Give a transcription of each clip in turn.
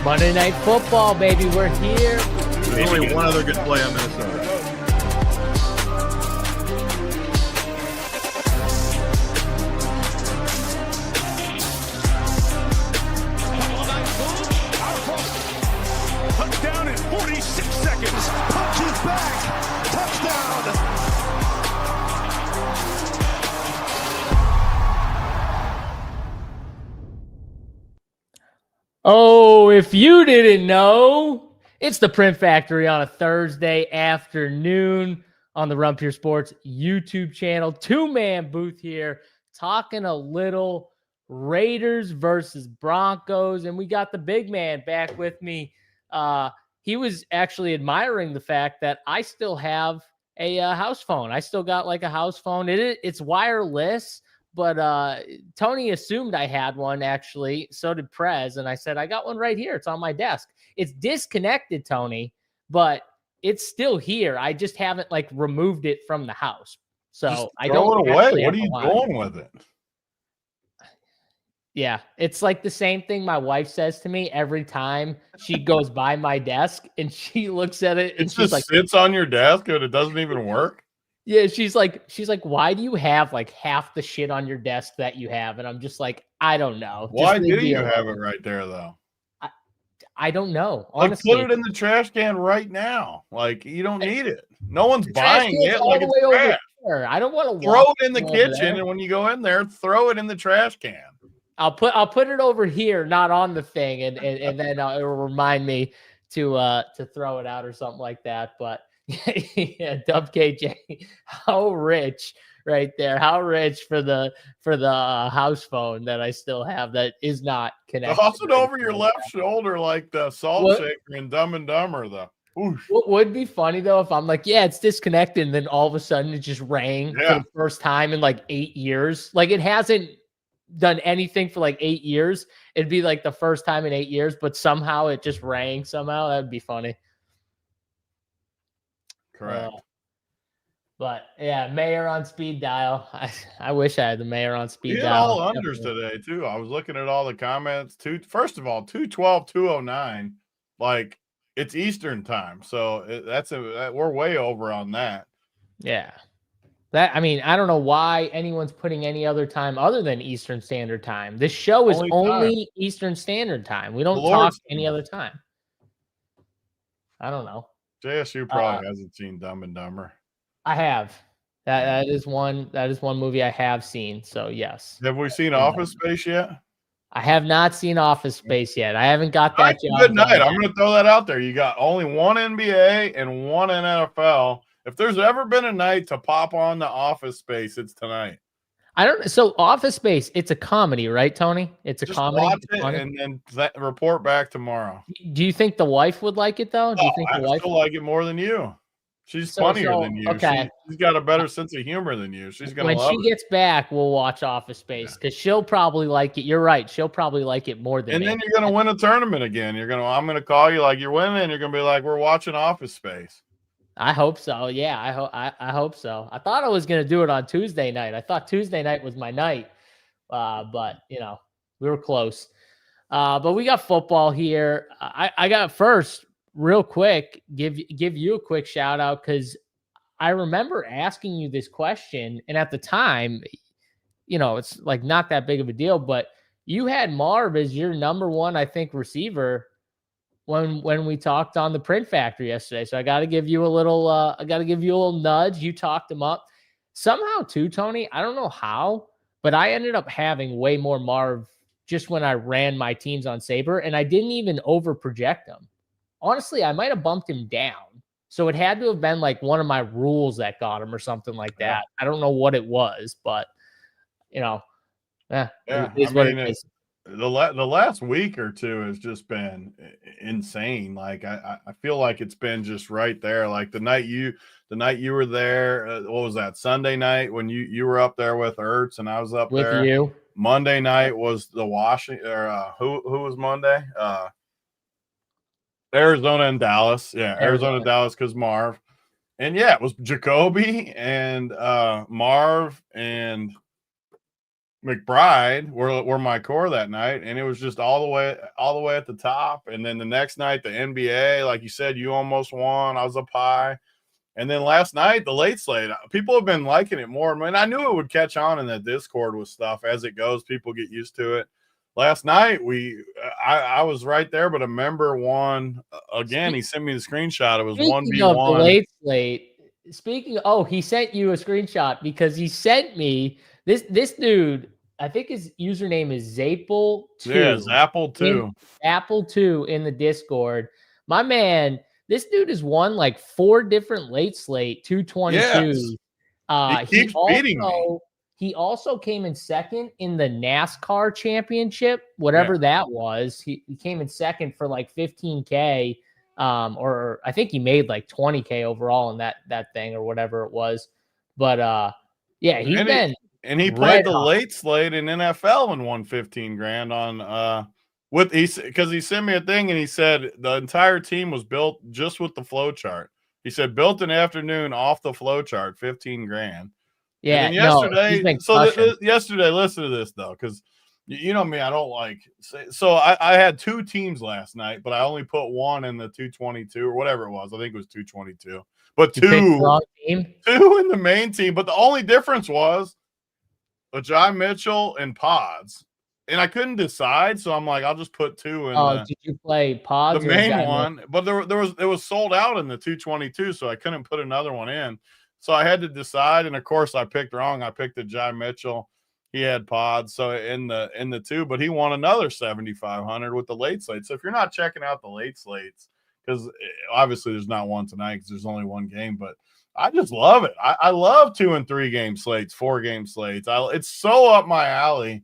Monday Night Football, baby. We're here. There's only one other good play on Minnesota. Touchdown in 46 seconds. Punches back. Touchdown. Oh, if you didn't know, it's the Print Factory on a Thursday afternoon on the Run Pure Sports YouTube channel. Two-man booth here, talking a little Raiders versus Broncos, and we got the big man back with me. He was actually admiring the fact that I still have a house phone. I still got like a house phone. It's wireless. But Tony assumed I had one, actually. So did Prez. And I said, I got one right here. It's on my desk. It's disconnected, Tony, but it's still here. I just haven't, like, removed it from the house. So just I don't throw it away. What are you doing with it? Yeah, it's like the same thing my wife says to me every time she goes by my desk and she looks at it. And it she's just like, sits on your desk and it doesn't even work. Yeah, she's like, why do you have like half the shit on your desk that you have? And I'm just like, I don't know. Why do you have it right there though? I don't know. Honestly, like, put it in the trash can right now. Like, you don't need it. No one's buying it. All like the it's way trash. over there. I don't want to throw it in the kitchen, and when you go in there, throw it in the trash can. I'll put it over here, not on the thing, and then it will remind me to throw it out or something like that. But yeah, Dub KJ, how rich right there. How rich for the house phone that I still have that is not connected. Toss it over your left shoulder like the salt shaker in Dumb and Dumber, though. Oof. What would be funny, though, if I'm like, yeah, it's disconnected, and then all of a sudden it just rang for the first time in like 8 years. Like, it hasn't done anything for like 8 years. It'd be like the first time in 8 years, but somehow it just rang somehow. That'd be funny. Correct. But yeah, Mayor on speed dial. I wish I had the Mayor on speed dial. All unders today too. I was looking at all the comments. First of all, 212, 209. Like, it's Eastern time, so we're way over on that. Yeah, I mean, I don't know why anyone's putting any other time other than Eastern Standard Time. This show is only Eastern Standard Time. We don't talk any other time. I don't know. JSU probably hasn't seen Dumb and Dumber. I have. That is one movie I have seen. So yes. Have we seen Office Space yet? I have not seen Office Space yet. I haven't got that job. Good night. I'm going to throw that out there. You got only one NBA and one in NFL. If there's ever been a night to pop on the Office Space, it's tonight. So Office Space, it's a comedy, right, Tony? It's a comedy. Watch it and then report back tomorrow. Do you think the wife would like it though? Do you think the wife still like it more than you? She's funnier than you. Okay. She's got a better sense of humor than you. She's gonna love it. When she gets back, we'll watch Office Space because she'll probably like it. You're right. She'll probably like it more than me. And then you're gonna win a tournament again. I'm gonna call you like you're winning. You're gonna be like, we're watching Office Space. I hope so. Yeah, I hope so. I thought I was gonna do it on Tuesday night. I thought Tuesday night was my night, but we were close. But we got football here. I got first. Real quick, give you a quick shout out because I remember asking you this question, and at the time, it's like not that big of a deal, but you had Marv as your number one, I think, receiver when we talked on the Print Factory yesterday. So I got to give you a little nudge. You talked him up somehow too, Tony. I don't know how, but I ended up having way more Marv just when I ran my teams on Sabre, and I didn't even over project him. Honestly, I might have bumped him down. So it had to have been like one of my rules that got him or something like that. I don't know what it was, but it is what it is. The last week or two has just been insane. Like I feel like it's been just right there. Like the night you were there, what was that, Sunday night when you were up there with Ertz and I was up with there. You. Monday night was the Washington or who was Monday? Arizona and Dallas. Yeah, Arizona and Dallas because Marv. And yeah, it was Jacoby and Marv and McBride were my core that night, and it was just all the way at the top. And then the next night, the NBA, like you said, you almost won. I was up high. And then last night, the late slate, people have been liking it more. And I knew it would catch on in the Discord with stuff as it goes. People get used to it. Last night, I was right there, but a member won again. He sent me the screenshot. It was 1v1. The late slate. He sent you a screenshot because he sent me this dude. I think his username is Zapple2. Yeah, Zapple2. Apple2 in the Discord. My man, this dude has won like 4 different late slate 222s. Yes. He keeps beating me. He also came in second in the NASCAR championship, whatever that was. He came in second for like 15K. Or I think he made like 20K overall in that thing or whatever it was. But he played the late slate in NFL and won 15 grand on because he sent me a thing and he said the entire team was built just with the flow chart. He said built an afternoon off the flow chart, 15 grand. Yeah. And yesterday, listen to this though, because you know me, I don't like. So I had 2 teams last night, but I only put one in the 222 or whatever it was. I think it was 222, but two in the main team. But the only difference was Ajay Mitchell and Pods, and I couldn't decide. So I'm like, I'll just put 2 in. Did you play Pods? The main one, but it was sold out in the 222, so I couldn't put another one in. So I had to decide, and of course I picked wrong. I picked Ajay Mitchell. He had Pods, so in the 2, but he won another 7,500 with the late slate. So if you're not checking out the late slates, because obviously there's not one tonight because there's only one game, but I just love it. I love 2 and 3 game slates, 4 game slates. It's so up my alley.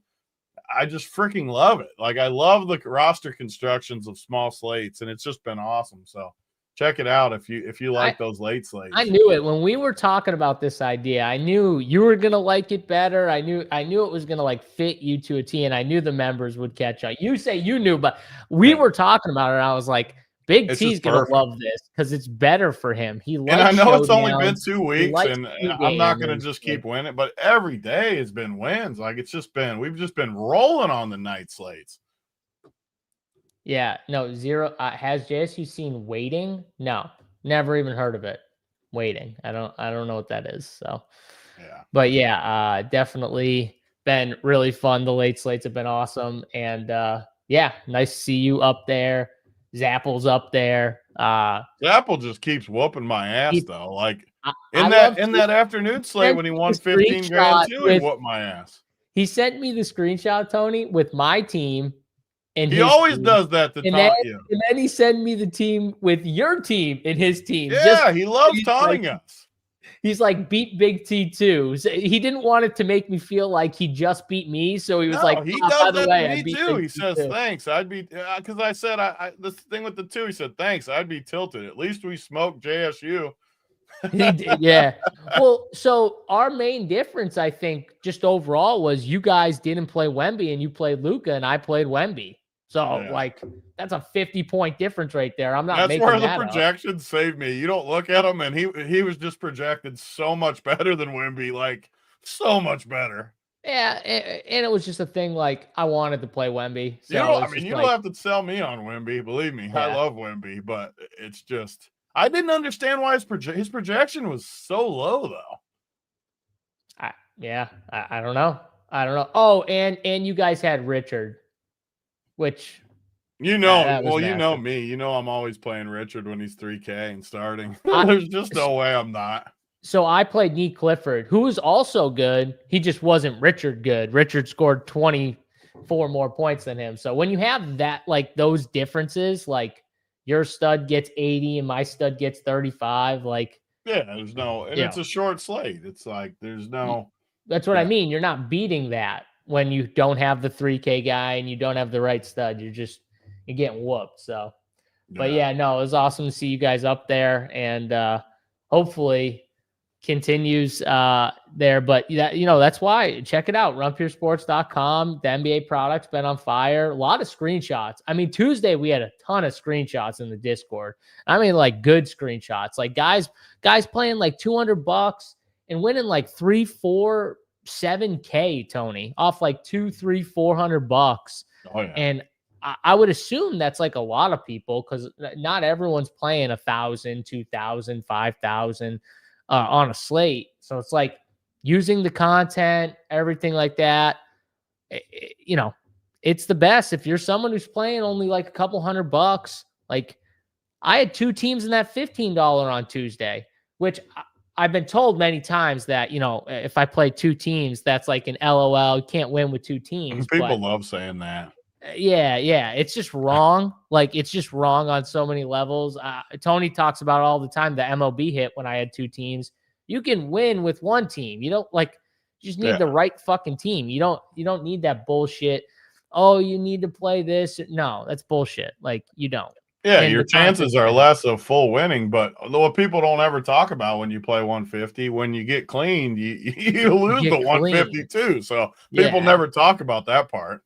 I just freaking love it. Like I love the roster constructions of small slates, and it's just been awesome. So check it out if you like those late slates. I knew it when we were talking about this idea. I knew you were gonna like it better. I knew it was gonna like fit you to a T, and I knew the members would catch on. You say you knew, but we were talking about it. And I was like, Big T's gonna love this because it's better for him. He likes. And I know Showdown. it's only been 2 weeks, and I'm not gonna just keep winning, but every day has been wins. Like we've just been rolling on the night slates. Yeah, no, 0. Has JSU seen Waiting? No, never even heard of it. Waiting. I don't know what that is. So, yeah. But yeah, definitely been really fun. The late slates have been awesome, and nice to see you up there. Zapple's up there. Zapple just keeps whooping my ass though. Like in that afternoon slate when he won 15 grand too, he whooped my ass. He sent me the screenshot, Tony, with my team. And he always does that to taunt you. And then he sent me the team with your team and his team. Yeah, he loves taunting us. He's like, beat Big T too. So he didn't want it to make me feel like he just beat me. So he was like, he does that to me too. He says, thanks. I'd be, because I said, this thing with the 2, he said, thanks. I'd be tilted. At least we smoked JSU. He did, yeah. Well, so our main difference, I think, just overall was you guys didn't play Wemby and you played Luka and I played Wemby. So, that's a 50-point difference right there. I'm not making that up. That's where the projections saved me. You don't look at him, and he was just projected so much better than Wemby, like so much better. Yeah, and it was just a thing like I wanted to play Wemby. So you don't have to sell me on Wemby. Believe me, I love Wemby, but it's just I didn't understand why his projection was so low, though. I don't know. Oh, and you guys had Richard. Which you know me. You know I'm always playing Richard when he's 3K and starting. There's just no way I'm not. So I played Neat Clifford, who was also good. He just wasn't Richard good. Richard scored 24 more points than him. So when you have that, like those differences, like your stud gets 80 and my stud gets 35, like there's no, and it's a short slate. It's like there's no. That's what I mean. You're not beating that. When you don't have the 3K guy and you don't have the right stud, you're getting whooped. So, but it was awesome to see you guys up there, and hopefully continues there. But that's why check it out. RunPureSports.com. The NBA product's been on fire. A lot of screenshots. I mean, Tuesday we had a ton of screenshots in the Discord. I mean, like good screenshots, like guys playing like $200 and winning like 3-4 7K, Tony, off like $200, $300, $400. Oh yeah. And I would assume that's like a lot of people, because not everyone's playing 1,000, 2,000, 5,000 on a slate. So it's like using the content, everything like that. You know, it's the best if you're someone who's playing only like a couple $100. Like, I had 2 teams in that $15 on Tuesday, which I've been told many times that, you know, if I play 2 teams, that's like an LOL. You can't win with 2 teams. People love saying that. Yeah. It's just wrong. Like, it's just wrong on so many levels. Tony talks about all the time the MLB hit when I had 2 teams. You can win with 1 team. You don't like, you just need the right fucking team. You don't need that bullshit. Oh, you need to play this. No, that's bullshit. Like, you don't. Yeah, your chances are less of full winning, but what people don't ever talk about when you play 150, when you get cleaned, you lose the 150 too. So people never talk about that part.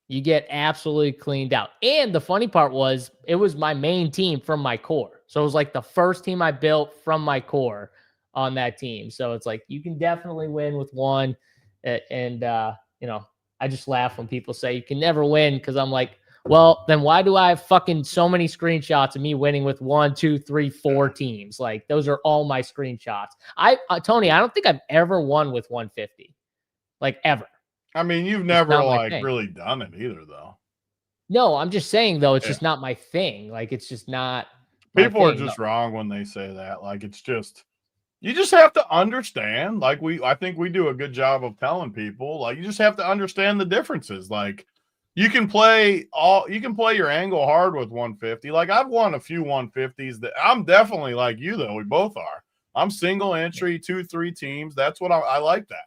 You get absolutely cleaned out. And the funny part was, it was my main team from my core. So it was like the first team I built from my core on that team. So it's like, you can definitely win with 1. And you know, I just laugh when people say you can never win, because I'm like, well, then why do I have fucking so many screenshots of me winning with 1, 2, 3, 4 teams? Like, those are all my screenshots. Tony, I don't think I've ever won with 150, like, ever. I mean, you've never like really done it either, though. No, I'm just saying, though, it's just not my thing. Like, it's just not. People are just wrong when they say that. Like, it's just, you just have to understand. Like, I think we do a good job of telling people. Like, you just have to understand the differences. Like, you can play your angle hard with 150. Like, I've won a few 150s that I'm definitely like you, though. We both are. I'm single entry, 2, 3 teams. That's what I like that.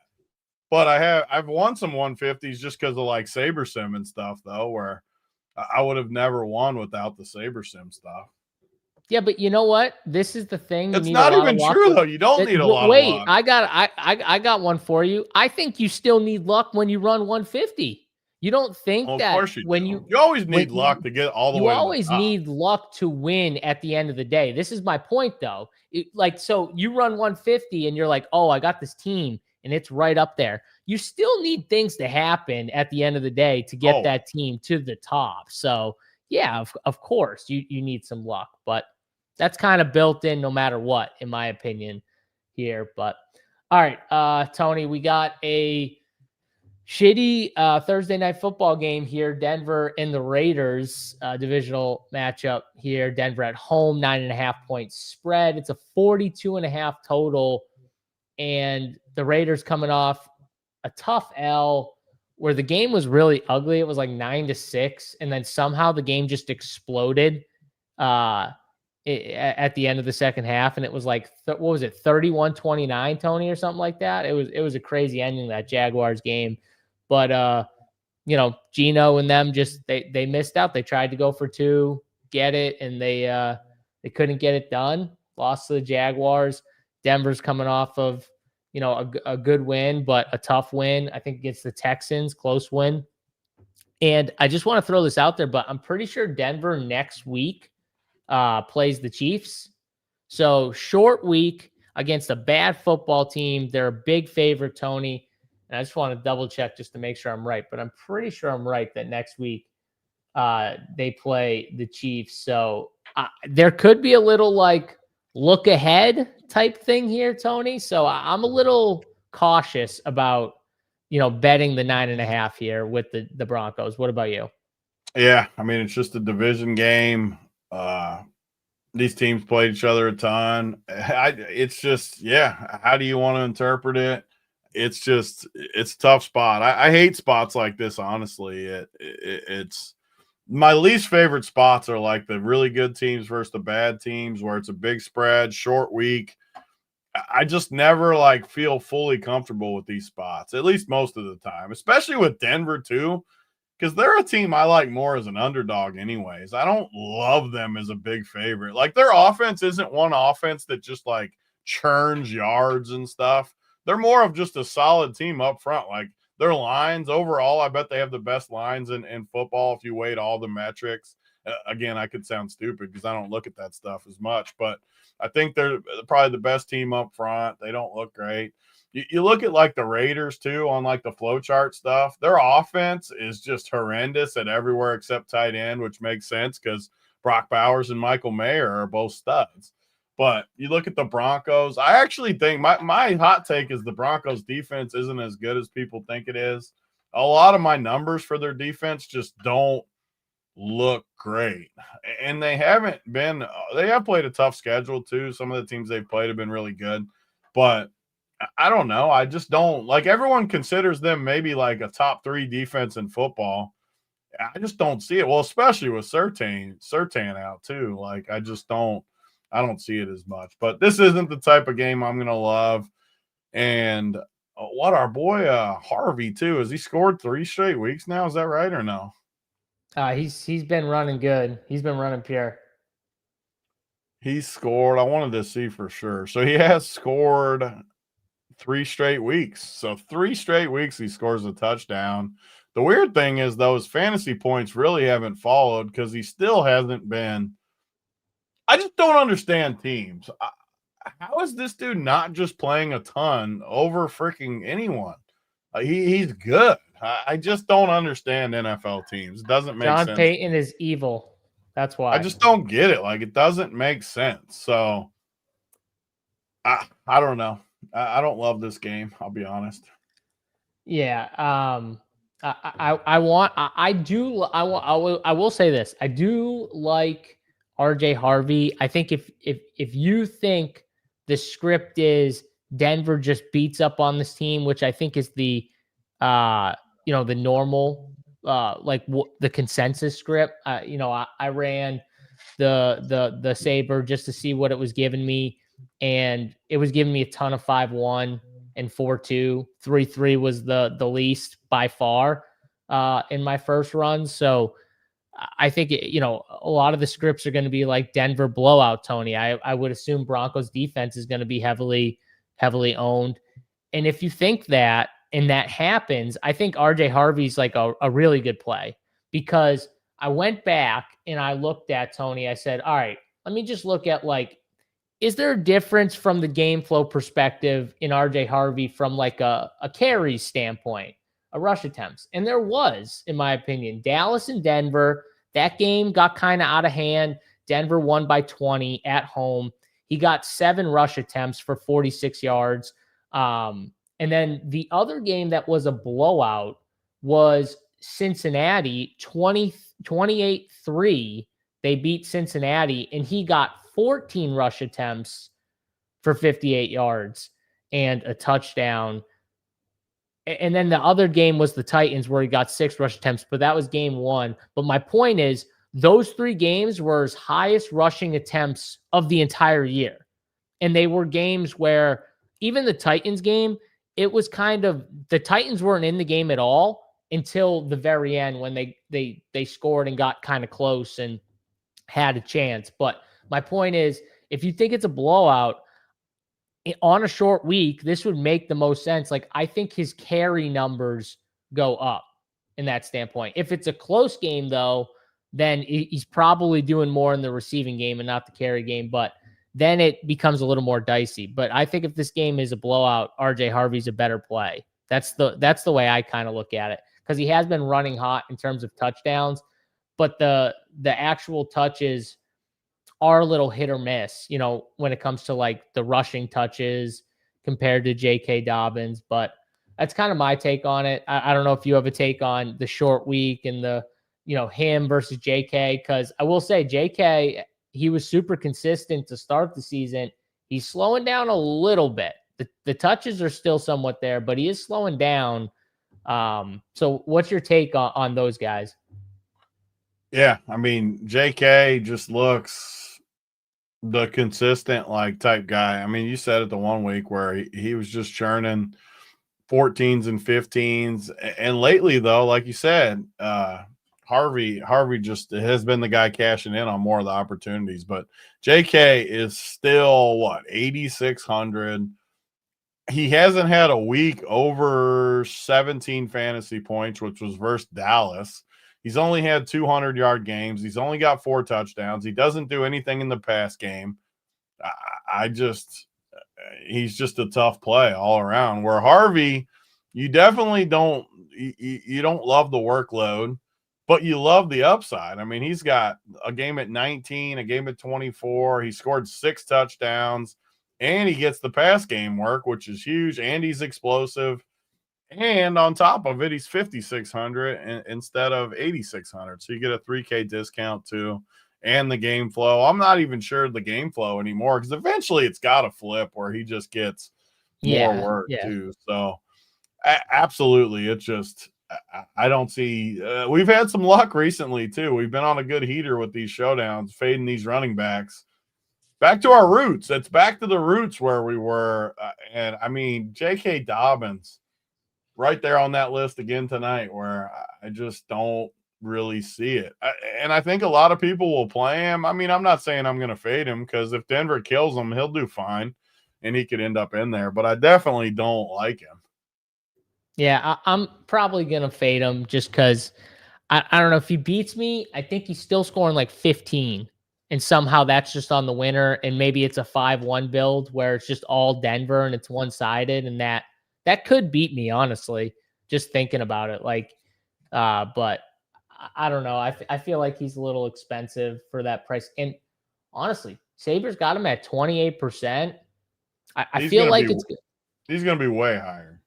But I've won some 150s just because of like Saber Sim and stuff, though, where I would have never won without the Saber Sim stuff. Yeah, but you know what? This is the thing. It's not even true, though. You don't need a lot of luck. Wait, I got one for you. I think you still need luck when you run 150. You don't think that when you always need luck to get all the way. You always need luck to win at the end of the day. This is my point, though. So you run 150 and you're like, oh, I got this team and it's right up there. You still need things to happen at the end of the day to get that team to the top. So yeah, of course you need some luck, but that's kind of built in no matter what, in my opinion here. But all right, Tony, we got a shitty Thursday night football game here. Denver and the Raiders, divisional matchup here. Denver at home, 9.5-point spread. It's a 42.5 total. And the Raiders coming off a tough L where the game was really ugly. It was like 9-6. And then somehow the game just exploded at the end of the second half. And it was like, what was it? 31-29, Tony, or something like that. It was a crazy ending to that Jaguars game. But, you know, Gino and them just, they missed out. They tried to go for 2, get it, and they couldn't get it done. Lost to the Jaguars. Denver's coming off of, you know, a good win, but a tough win, I think, against the Texans, close win. And I just want to throw this out there, but I'm pretty sure Denver next week plays the Chiefs. So short week against a bad football team. They're a big favorite, Tony. And I just want to double check just to make sure I'm right, but I'm pretty sure I'm right that next week they play the Chiefs. So there could be a little like look ahead type thing here, Tony. So I'm a little cautious about, you know, betting the 9.5 here with the Broncos. What about you? Yeah, I mean, it's just a division game. These teams played each other a ton. It's just, yeah, how do you want to interpret it? It's just, it's a tough spot. I hate spots like this, honestly. It's my least favorite spots are like the really good teams versus the bad teams where it's a big spread, short week. I just never like feel fully comfortable with these spots, at least most of the time, especially with Denver too, because they're a team I like more as an underdog anyways. I don't love them as a big favorite. Like their offense isn't one offense that just like churns yards and stuff. They're more of just a solid team up front. Like their lines overall, I bet they have the best lines in football if you weight all the metrics. Again, I could sound stupid because I don't look at that stuff as much, but I think they're probably the best team up front. They don't look great. You look at like the Raiders too on like the flow chart stuff. Their offense is just horrendous at everywhere except tight end, which makes sense because Brock Bowers and Michael Mayer are both studs. But you look at the Broncos. I actually think my hot take is the Broncos defense isn't as good as people think it is. A lot of my numbers for their defense just don't look great. And they haven't been – they have played a tough schedule too. Some of the teams they've played have been really good. But I don't know. I just don't – like everyone considers them maybe like a top 3 defense in football. I just don't see it. Well, especially with Surtain out too. Like I don't see it as much. But this isn't the type of game I'm going to love. And what our boy Harvey too, has he scored 3 straight weeks now? Is that right or no? He's been running good. He's been running pure. He scored. I wanted to see for sure. So he has scored 3 straight weeks. So 3 straight weeks he scores a touchdown. The weird thing is, though, his fantasy points really haven't followed because he still hasn't been. I just don't understand teams. How is this dude not just playing a ton over freaking anyone? He's good. I just don't understand NFL teams. It doesn't make sense. John Payton is evil. That's why. I just don't get it. Like, it doesn't make sense. So, I don't know. I don't love this game. I'll be honest. Yeah. I will say this. I do like RJ Harvey. I think if you think the script is Denver just beats up on this team, which I think is the the normal the consensus script. I ran the Saber just to see what it was giving me, and it was giving me a ton of 5-1 and 4-2. 3-3 was the least by far in my first run. So I think a lot of the scripts are going to be like Denver blowout, Tony. I would assume Broncos defense is going to be heavily owned. And if you think that and that happens, I think RJ Harvey's like a really good play, because I went back and I looked at Tony. I said, all right, let me just look at is there a difference from the game flow perspective in RJ Harvey from like a carry standpoint, a rush attempts? And there was, in my opinion. Dallas and Denver, that game got kind of out of hand. Denver won by 20 at home. He got 7 rush attempts for 46 yards. And then the other game that was a blowout was Cincinnati, 28-3. They beat Cincinnati, and he got 14 rush attempts for 58 yards and a touchdown. And then the other game was the Titans, where he got 6 rush attempts, but that was game 1. But my point is, those 3 games were his highest rushing attempts of the entire year. And they were games where even the Titans game, it was kind of, the Titans weren't in the game at all until the very end when they scored and got kind of close and had a chance. But my point is, if you think it's a blowout on a short week, this would make the most sense. Like, I think his carry numbers go up in that standpoint. If it's a close game, though, then he's probably doing more in the receiving game and not the carry game. But then it becomes a little more dicey. But I think if this game is a blowout, RJ Harvey's a better play. That's the way I kind of look at it, because he has been running hot in terms of touchdowns, but the actual touches are a little hit or miss, when it comes to like the rushing touches compared to J.K. Dobbins. But that's kind of my take on it. I don't know if you have a take on the short week and the, him versus J.K., because I will say J.K., he was super consistent to start the season. He's slowing down a little bit. The touches are still somewhat there, but he is slowing down. So what's your take on those guys? Yeah, I mean, JK just looks the consistent type guy. I mean, you said it the one week where he was just churning 14s and 15s. And lately, though, like you said, Harvey just has been the guy cashing in on more of the opportunities. But JK is still, 8,600. He hasn't had a week over 17 fantasy points, which was versus Dallas. He's only had 200-yard games. He's only got 4 touchdowns. He doesn't do anything in the pass game. he's just a tough play all around. Where Harvey, you definitely don't love the workload, but you love the upside. I mean, he's got a game at 19, a game at 24. He scored 6 touchdowns, and he gets the pass game work, which is huge, and he's explosive. And on top of it, he's 5,600 instead of 8,600. So you get a 3K discount too, and the game flow. I'm not even sure the game flow anymore because eventually it's got to flip where he just gets more work too. So absolutely, it's just I don't see. We've had some luck recently too. We've been on a good heater with these showdowns, fading these running backs. Back to our roots. It's back to the roots where we were. And I mean, J.K. Dobbins right there on that list again tonight where I just don't really see it. And I think a lot of people will play him. I mean, I'm not saying I'm going to fade him because if Denver kills him, he'll do fine and he could end up in there. But I definitely don't like him. Yeah, I'm probably going to fade him just because I don't know if he beats me. I think he's still scoring like 15. And somehow that's just on the winner. And maybe it's a 5-1 build where it's just all Denver and it's one-sided. And that could beat me, honestly, just thinking about it. Like, but I don't know. I feel like he's a little expensive for that price. And honestly, Sabres got him at 28%. I feel like he's going to be way higher.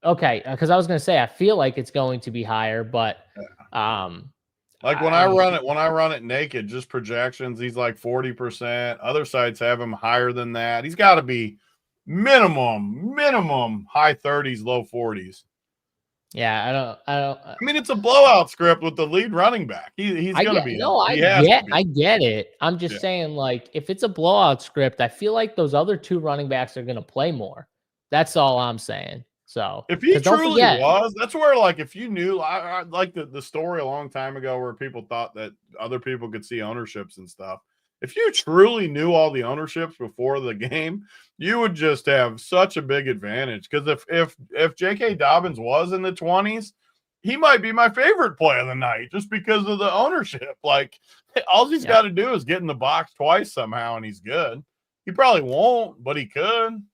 Okay, because I was going to say I feel like it's going to be higher, but like when I run it naked, just projections, he's like 40%. Other sites have him higher than that. He's got to be minimum high 30s, low 40s. Yeah, I mean, it's a blowout script with the lead running back. He's going to be. No, I get it. I'm just saying, like, if it's a blowout script, I feel like those other 2 running backs are going to play more. That's all I'm saying. So if he truly was, that's where, like, if you knew, I like the story a long time ago where people thought that other people could see ownerships and stuff. If you truly knew all the ownerships before the game, you would just have such a big advantage. Because if J.K. Dobbins was in the 20s, he might be my favorite play of the night just because of the ownership. Like, all he's got to do is get in the box twice somehow, and he's good. He probably won't, but he could.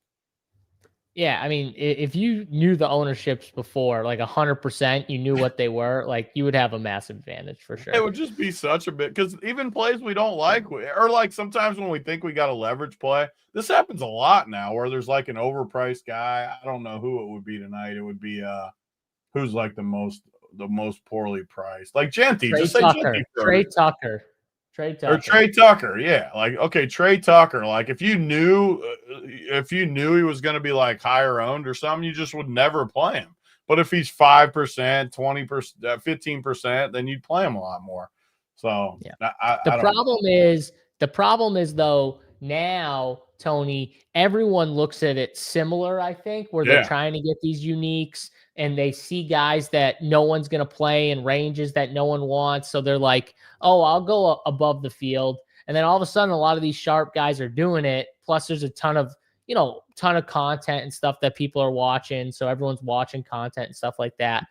Yeah, I mean, if you knew the ownerships before, like 100%, you knew what they were, like you would have a massive advantage for sure. It would just be such a bit because even plays we don't like, or like sometimes when we think we got a leverage play, this happens a lot now where there's like an overpriced guy. I don't know who it would be tonight. It would be who's like the most poorly priced, like Genty. Just say Genty. Trey Tucker. Or Trey Tucker, yeah. Like, okay, Trey Tucker. Like, if you knew he was going to be like higher owned or something, you just would never play him. But if he's 5%, 20%, 15%, then you'd play him a lot more. So yeah. The problem is though, now, Tony, everyone looks at it similar, I think, where they're trying to get these uniques and they see guys that no one's going to play and ranges that no one wants. So they're like, oh, I'll go above the field. And then all of a sudden, a lot of these sharp guys are doing it. Plus there's a ton of content and stuff that people are watching. So everyone's watching content and stuff like that.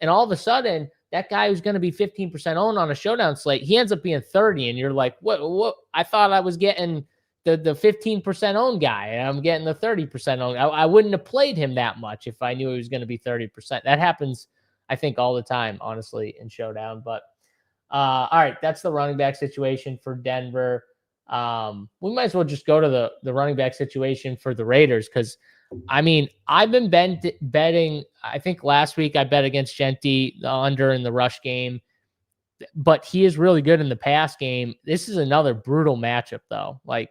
And all of a sudden, that guy who's going to be 15% owned on a showdown slate, he ends up being 30. And you're like, what? I thought I was getting the 15% owned guy, and I'm getting the 30% owned. I wouldn't have played him that much if I knew he was going to be 30%. That happens, I think, all the time, honestly, in showdown. But all right, that's the running back situation for Denver. We might as well just go to the running back situation for the Raiders because, I mean, I've been betting. I think last week I bet against Genty, the under in the rush game, but he is really good in the pass game. This is another brutal matchup, though. Like,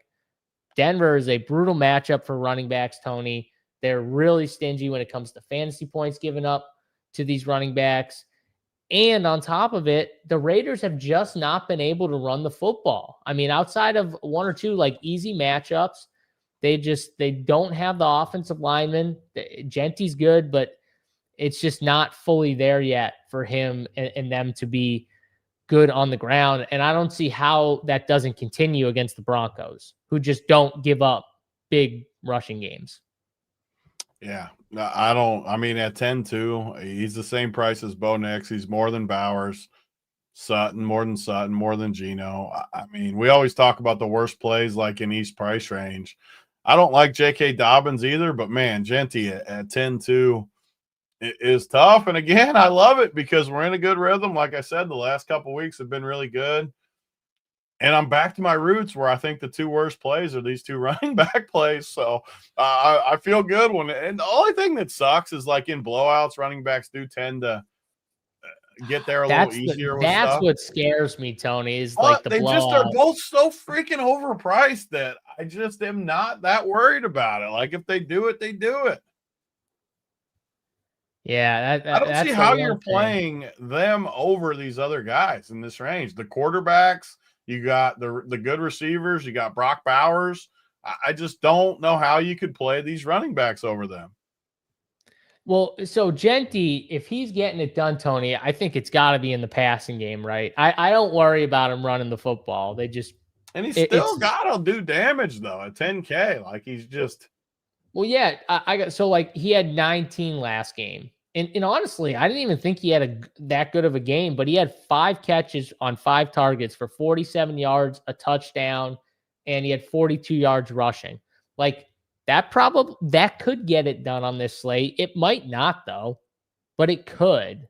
Denver is a brutal matchup for running backs, Tony. They're really stingy when it comes to fantasy points given up to these running backs. And on top of it, the Raiders have just not been able to run the football. I mean, outside of 1 or 2 like easy matchups, they don't have the offensive linemen. Genty's good, but it's just not fully there yet for him and them to be good on the ground. And I don't see how that doesn't continue against the Broncos, who just don't give up big rushing games. Yeah, I mean, at 10-2, he's the same price as Bo Nix. He's more than Bowers, more than Geno. I mean, we always talk about the worst plays like in each price range. I don't like J.K. Dobbins either, but man, Genty at 10-2 is tough. And again, I love it because we're in a good rhythm. Like I said, the last couple of weeks have been really good. And I'm back to my roots where I think the two worst plays are these two running back plays. So I feel good and the only thing that sucks is like in blowouts, running backs do tend to get there a little easier with that's stuff. what scares me, Tony, is But like the they blowout. just are both so freaking overpriced that I just am not that worried about it. Like if they do it, they do it. Yeah, I don't that's see the how one you're thing. playing them over these other guys in this range. The quarterbacks, you got the good receivers, you got Brock Bowers. I just don't know how you could play these running backs over them. Well, so Genty, if he's getting it done, Tony, I think it's got to be in the passing game, right? I don't worry about him running the football. They just and he's still got to do damage though at 10K. Like he's just. Well, yeah, I got so like he had 19 last game, and honestly, I didn't even think he had that good of a game, but he had 5 catches on 5 targets for 47 yards, a touchdown, and he had 42 yards rushing. Like that could get it done on this slate. It might not though, but it could.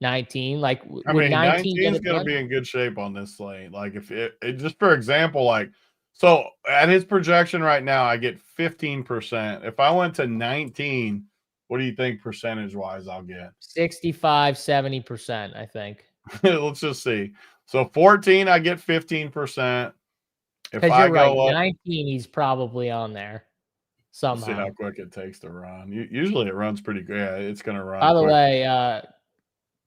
19, like I mean, 19 is going to be in good shape on this slate. Like if it just for example, like so at his projection right now, I get 15%. If I went to 19, what do you think percentage wise I'll get? 65, 70%, I think. Let's just see. So 14, I get 15%. Because you're right, 19, he's probably on there somehow. See how quick it takes to run. Usually it runs pretty good. Yeah, it's going to run. By the way,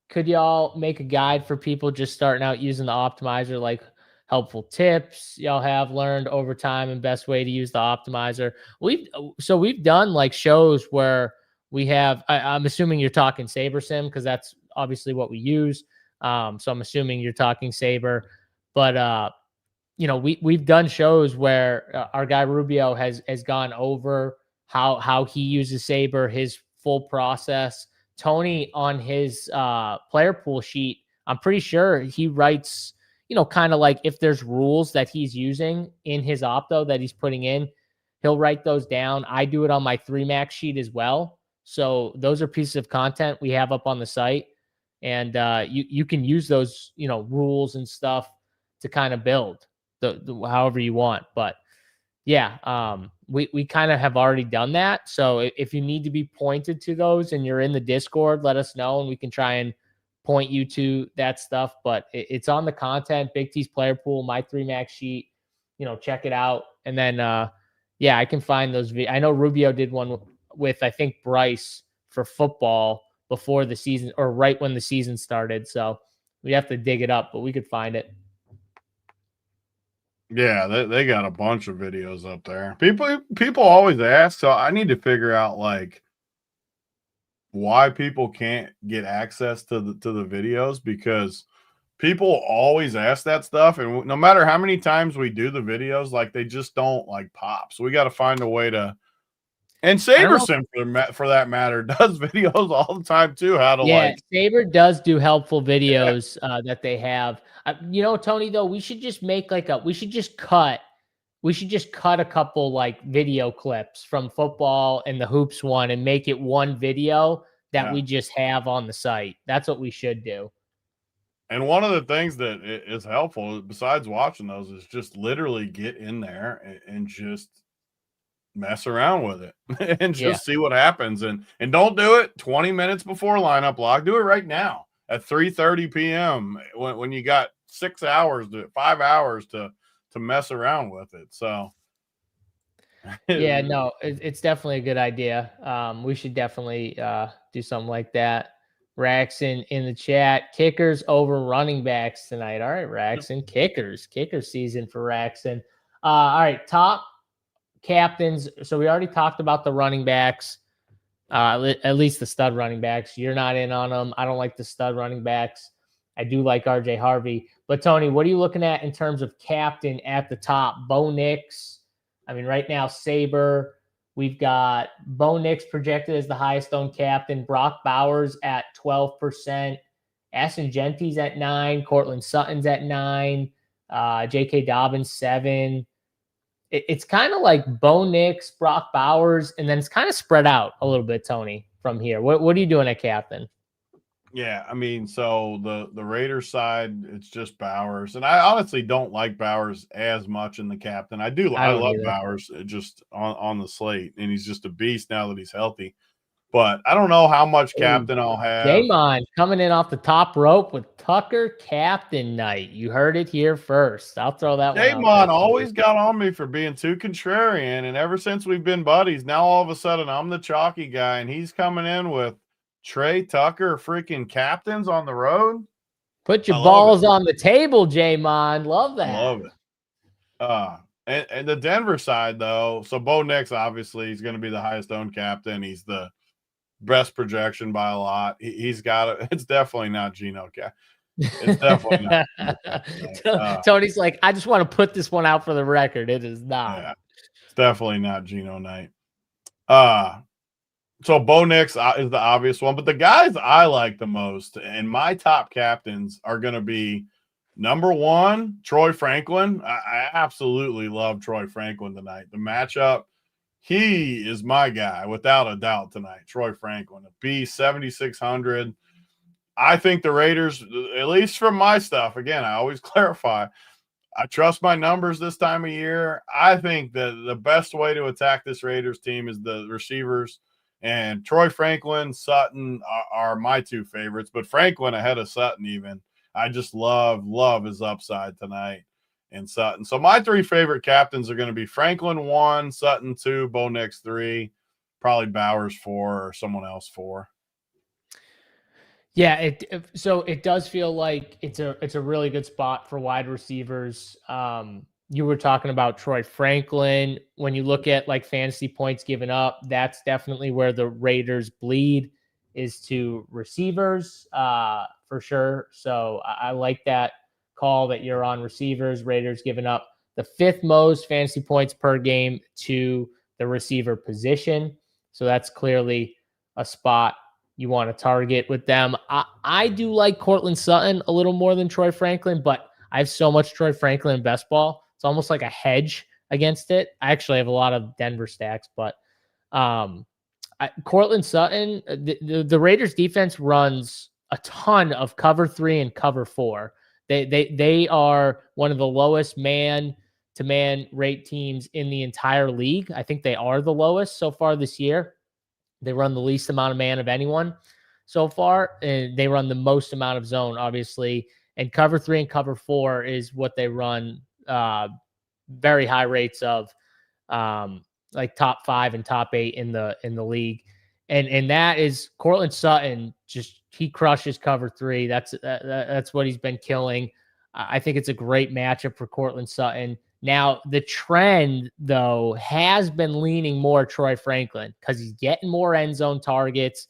could y'all make a guide for people just starting out using the optimizer, like helpful tips y'all have learned over time and best way to use the optimizer? We've done like shows where we have, I'm assuming you're talking Saber Sim because that's obviously what we use. So I'm assuming you're talking Saber, but we've done shows where our guy Rubio has gone over how he uses Saber, his full process. Tony on his player pool sheet, I'm pretty sure he writes, kind of like if there's rules that he's using in his opto that he's putting in, he'll write those down. I do it on my 3max sheet as well. So those are pieces of content we have up on the site. And you can use those, rules and stuff to kind of build the however you want. But yeah, we kind of have already done that. So if you need to be pointed to those and you're in the Discord, let us know and we can try and point you to that stuff. But it's on the content, Big T's player pool, my 3max sheet, check it out. And then, I can find those. I know Rubio did one with, I think, Bryce for football before the season or right when the season started. So we have to dig it up, but we could find it. Yeah, they got a bunch of videos up there. People always ask, so I need to figure out like why people can't get access to the videos, because people always ask that stuff, and no matter how many times we do the videos, like they just don't like pop. So we got to find a way to. And SaberSim, for that matter, does videos all the time too. Saber does do helpful videos that they have. Tony, though, we should just make we should just cut a couple like video clips from football and the hoops one and make it one video that we just have on the site. That's what we should do. And one of the things that is helpful besides watching those is just literally get in there and just mess around with it and just see what happens. And don't do it 20 minutes before lineup lock. Do it right now at 3:30 p.m. when you got 5 hours to mess around with it. So it's definitely a good idea. We should definitely do something like that. Raxon in the chat, kickers over running backs tonight. All right, Raxon, kicker season for Raxon. All right, top captains. So we already talked about the running backs, at least the stud running backs. You're not in on them. I don't like the stud running backs. I do like RJ Harvey. But Tony, what are you looking at in terms of captain at the top? Bo Nix. I mean, right now, Saber. We've got Bo Nix projected as the highest owned captain. Brock Bowers at 12%. Aston Genty's at 9%. Cortland Sutton's at 9%. J.K. Dobbins 7%. it's kind of like Bo Nix, Brock Bowers, and then it's kind of spread out a little bit, Tony, from here. What are you doing at captain? Yeah, I mean, so the Raiders side, it's just Bowers, and I honestly don't like Bowers as much in the captain. I I don't love either. Bowers just on the slate, and he's just a beast now that he's healthy. But I don't know how much captain I'll have. Damon coming in off the top rope with Tucker captain night. You heard it here first. I'll throw that one out Damon there. always got on me for being too contrarian, and ever since we've been buddies, now all of a sudden I'm the chalky guy, and he's coming in with Trey Tucker freaking captains on the road. Put your balls on the table, J-Mon. Love that. Love it. And the Denver side, though, so Bo Nix, obviously, he's going to be the highest owned captain. He's the best projection by a lot. He's got it. It's definitely not Geno. It's definitely not. Tony's like, I just want to put this one out for the record. It is not. Yeah, it's definitely not Geno night. So Bo Nix is the obvious one, but the guys I like the most and my top captains are going to be number one, Troy Franklin. I absolutely love Troy Franklin tonight. The matchup, he is my guy without a doubt tonight. Troy Franklin, a B 7,600. I think the Raiders, at least from my stuff, again, I always clarify, I trust my numbers this time of year. I think that the best way to attack this Raiders team is the receivers. And Troy Franklin, Sutton are my two favorites, but Franklin ahead of Sutton even. I just love his upside tonight and Sutton. So my three favorite captains are going to be Franklin 1, Sutton 2, Bo Nix 3, probably Bowers 4 or someone else 4. Yeah, so it does feel like it's a really good spot for wide receivers. You were talking about Troy Franklin. When you look at like fantasy points given up, that's definitely where the Raiders bleed, is to receivers for sure. So I like that call that you're on receivers. Raiders giving up the 5th most fantasy points per game to the receiver position. So that's clearly a spot you want to target with them. I do like Cortland Sutton a little more than Troy Franklin, but I have so much Troy Franklin in best ball. It's almost like a hedge against it. I actually have a lot of Denver stacks, but Cortland Sutton, the Raiders defense runs a ton of cover 3 and cover 4. They are one of the lowest man-to-man rate teams in the entire league. I think they are the lowest so far this year. They run the least amount of man of anyone so far, and they run the most amount of zone, obviously. And cover 3 and cover 4 is what they run very high rates of, like top 5 and top 8 in the league. And that is Cortland Sutton. Just he crushes cover 3. That's what he's been killing. I think it's a great matchup for Cortland Sutton. Now, the trend, though, has been leaning more Troy Franklin because he's getting more end zone targets.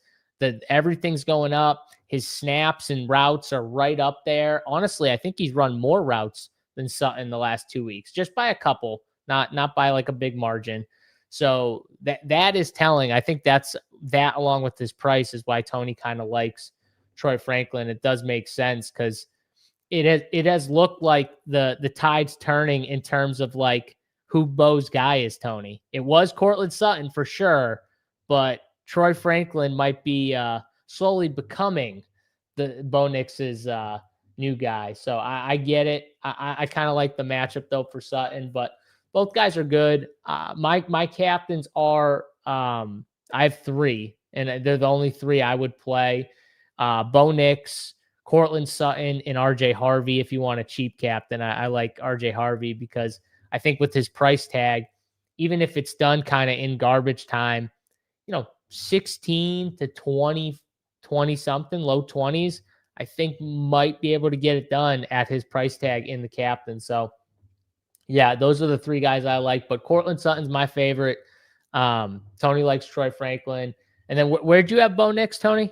Everything's going up. His snaps and routes are right up there. Honestly, I think he's run more routes than Sutton the last 2 weeks, just by a couple, not by like a big margin. So that is telling. I think that along with his price is why Tony kind of likes Troy Franklin. It does make sense because it has looked like the tide's turning in terms of like who Bo's guy is, Tony. It was Cortland Sutton for sure, but Troy Franklin might be slowly becoming the Bo Nix's new guy. So I get it. I kind of like the matchup though for Sutton, but both guys are good. My captains are I have 3, and they're the only 3 I would play. Bo Nix, Cortland Sutton, and RJ Harvey. If you want a cheap captain, I like RJ Harvey because I think with his price tag, even if it's done kind of in garbage time, 16 to 20 something, low 20s, I think might be able to get it done at his price tag in the captain. So yeah, those are the 3 guys I like, but Cortland Sutton's my favorite. Tony likes Troy Franklin. And then where'd you have Bo Nix, Tony?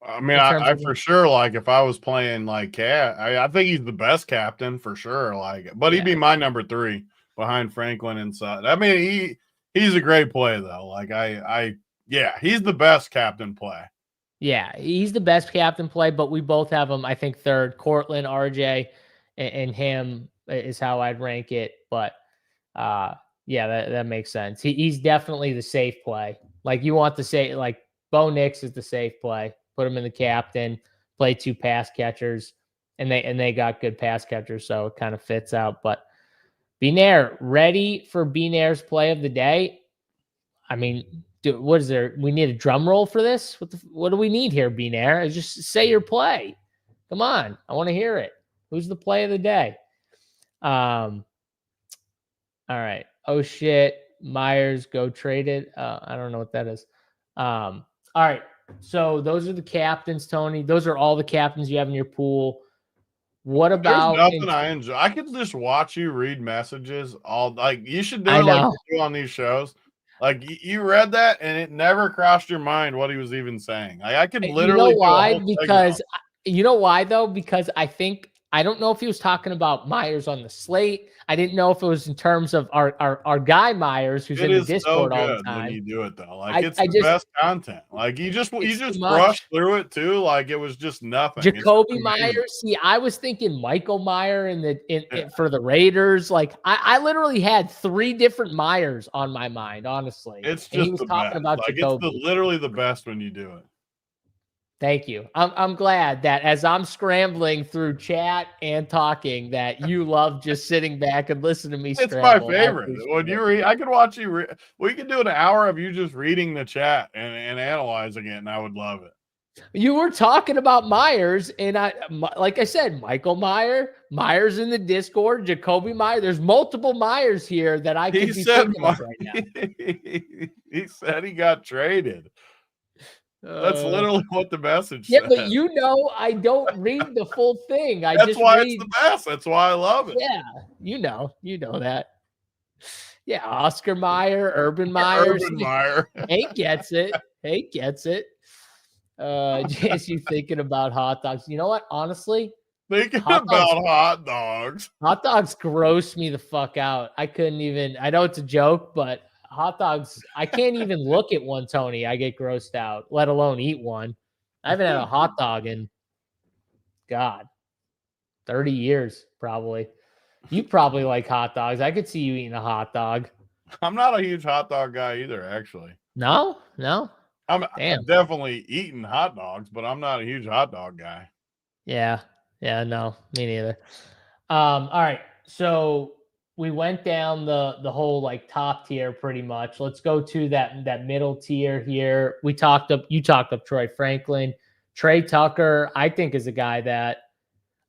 I mean, I for sure, like, if I was playing like cat, I think he's the best captain for sure. Like, but he'd be my number 3 behind Franklin and Sutton. I mean, he's a great play though. Like, yeah, he's the best captain play. Yeah, he's the best captain play, but we both have him, I think, 3rd. Cortland, RJ, and him is how I'd rank it. But Yeah, that makes sense. He's definitely the safe play. Like you want to say, like Bo Nix is the safe play. Put him in the captain, play 2 pass catchers, and they got good pass catchers, so it kind of fits out. But Binair, ready for Binair's play of the day? I mean, what is there? We need a drum roll for this? What do we need here, Binair? Just say your play. Come on. I want to hear it. Who's the play of the day? All right. Oh shit. Myers go traded. I don't know what that is. All right. So those are the captains, Tony. Those are all the captains you have in your pool. What about There's nothing I enjoy. I could just watch you read messages all like you should do I it like know. you do on these shows. Like you read that and it never crossed your mind what he was even saying. Like I could literally You know why? do a whole Because segment. you know why though? Because I don't know if he was talking about Myers on the slate. I didn't know if it was in terms of our guy Myers who's It in the is so Discord all the good when time. you do it though. Like it's I the just best content. Like you it's too just much. brush through it too. Like it was just nothing. It's just Jacoby amazing. Myers. See, I was thinking Michael Meyer Yeah. for the Raiders. Like I literally had 3 different Myers on my mind, honestly. It's And he just was the talking best. about Like Jacoby. it's literally the best when you do it. Thank you. I'm glad that as I'm scrambling through chat and talking, that you love just sitting back and listen to me It's my scramble. favorite. When you read, I could watch you read. We could do an hour of you just reading the chat and analyzing it, and I would love it. You were talking about Myers, and like I said, Michael Myers in the Discord, Jacoby Meyer. There's multiple Myers here that I could be thinking of right now. He said he got traded. That's literally what the message Yeah, said. but you know, I don't read the full thing. I That's just why read. it's the best. That's why I love it. Yeah, you know that. Yeah, Oscar Meyer, Urban Meyer. Urban Meyer. Hank gets it. Hank gets it. Just you thinking about hot dogs. You know what? Honestly, Thinking hot about dogs, hot dogs. hot dogs gross me the fuck out. I couldn't even. I know it's a joke, but hot dogs. I can't even look at one, Tony. I get grossed out. Let alone eat one. I haven't had a hot dog in God 30 years probably. You probably like hot dogs. I could see you eating a hot dog. I'm not a huge hot dog guy either, actually. No. I've Damn. definitely eaten hot dogs, but I'm not a huge hot dog guy. Yeah, no, me neither. All right, so we went down the whole like top tier pretty much. Let's go to that middle tier here. You talked up Troy Franklin, Trey Tucker. I think is a guy that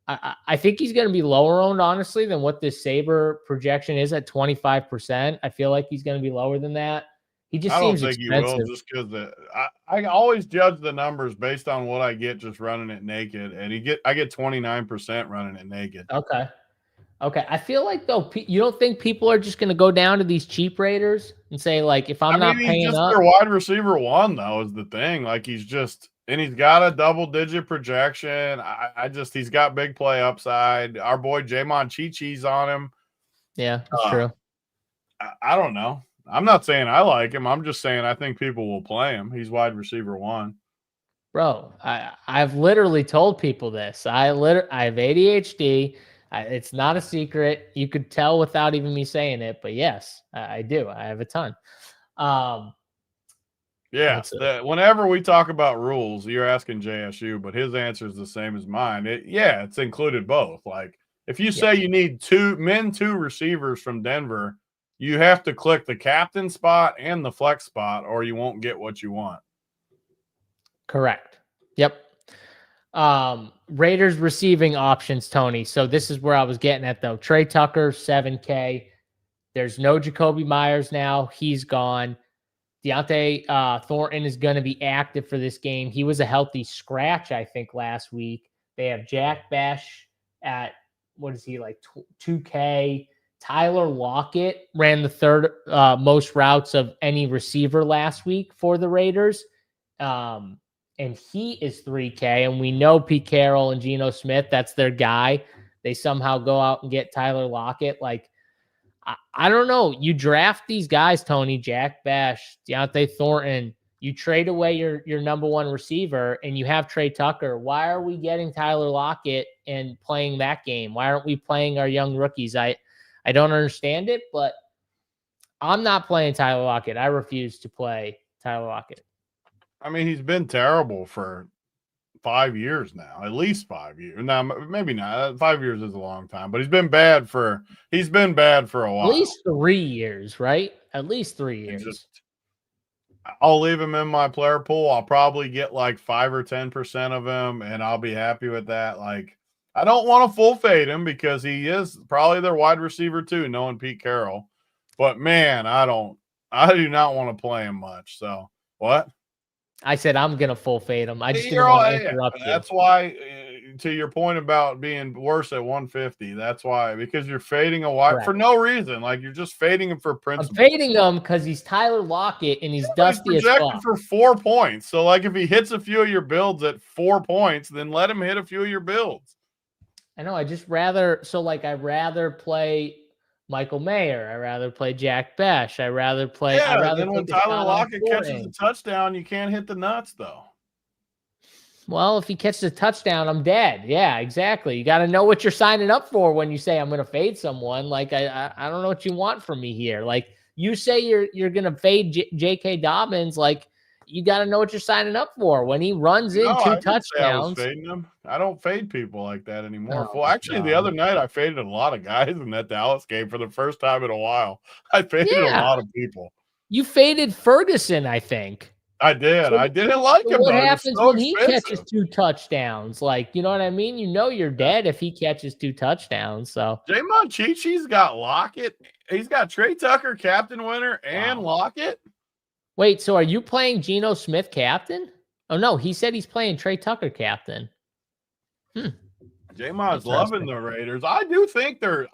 I think he's going to be lower owned honestly than what this Sabre projection is at 25%. I feel like he's going to be lower than that. He just I don't seems think expensive. you will just because I always judge the numbers based on what I get just running it naked, and I get 29% running it naked. Okay. I feel like though you don't think people are just going to go down to these cheap Raiders and say like if I'm not paying he's just up, their wide receiver 1 though is the thing. Like he's got a double-digit projection. He's got big play upside. Our boy Jamon Chichi's on him. Yeah, that's true. I don't know. I'm not saying I like him. I'm just saying I think people will play him. He's wide receiver 1. Bro, I've literally told people this. I have ADHD. It's not a secret. You could tell without even me saying it, but yes, I do. I have a ton. Whenever we talk about rules, you're asking JSU, but his answer is the same as mine. It's included both. Like if you say you need 2 receivers from Denver, you have to click the captain spot and the flex spot, or you won't get what you want. Correct. Yep. Raiders receiving options, Tony. So this is where I was getting at though. Trey Tucker, 7K. There's no Jacoby Myers now. He's gone. Deontay Thornton is going to be active for this game. He was a healthy scratch, I think, last week. They have Jack Bash at, what is he, like 2K. Tyler Lockett ran the third most routes of any receiver last week for the Raiders. And he is 3K. And we know Pete Carroll and Geno Smith, that's their guy. They somehow go out and get Tyler Lockett. Like, I don't know. You draft these guys, Tony, Jack Bash, Deontay Thornton. You trade away your number 1 receiver and you have Trey Tucker. Why are we getting Tyler Lockett and playing that game? Why aren't we playing our young rookies? I don't understand it, but I'm not playing Tyler Lockett. I refuse to play Tyler Lockett. I mean, he's been terrible for 5 years now, at least 5 years. Now, maybe not. 5 years is a long time, but he's been bad for a while. At least 3 years, right? At least 3 years. I'll leave him in my player pool. I'll probably get like 5 or 10% of him, and I'll be happy with that. Like, I don't want to full fade him because he is probably their wide receiver too, knowing Pete Carroll. But man, I do not want to play him much. So what? I said I'm gonna full fade him. I just didn't want to interrupt you. That's why, to your point about being worse at 150. That's why, because you're fading a wide for no reason. Like, you're just fading him for principle. I'm fading him because he's Tyler Lockett and he's dusty he's as projected fuck. for 4 points. So like, if he hits a few of your builds at 4 points, then let him hit a few of your builds. I know. I'd rather play Michael Mayer. I'd rather play Jack Besh. I'd rather play. Yeah, I'd rather then when Tyler Lockett catches a touchdown, you can't hit the nuts though. Well, if he catches a touchdown, I'm dead. Yeah, exactly. You got to know what you're signing up for when you say I'm going to fade someone. Like, I don't know what you want from me here. Like, you say you're going to fade J.K. Dobbins. Like, you got to know what you're signing up for. When he runs in 2 touchdowns. I was fading him. I don't fade people like that anymore. No, well, actually, the other night I faded a lot of guys in that Dallas game for the first time in a while. I faded a lot of people. You faded Ferguson, I think. I did. I didn't like him. What happens when he catches 2 touchdowns? Like, you know what I mean? You know you're dead if he catches 2 touchdowns. So Jamon Cheechie's got Lockett. He's got Trey Tucker, captain winner, and Lockett. Wait, so are you playing Geno Smith captain? Oh no, he said he's playing Trey Tucker captain. Jamon's loving the Raiders. I do think they're,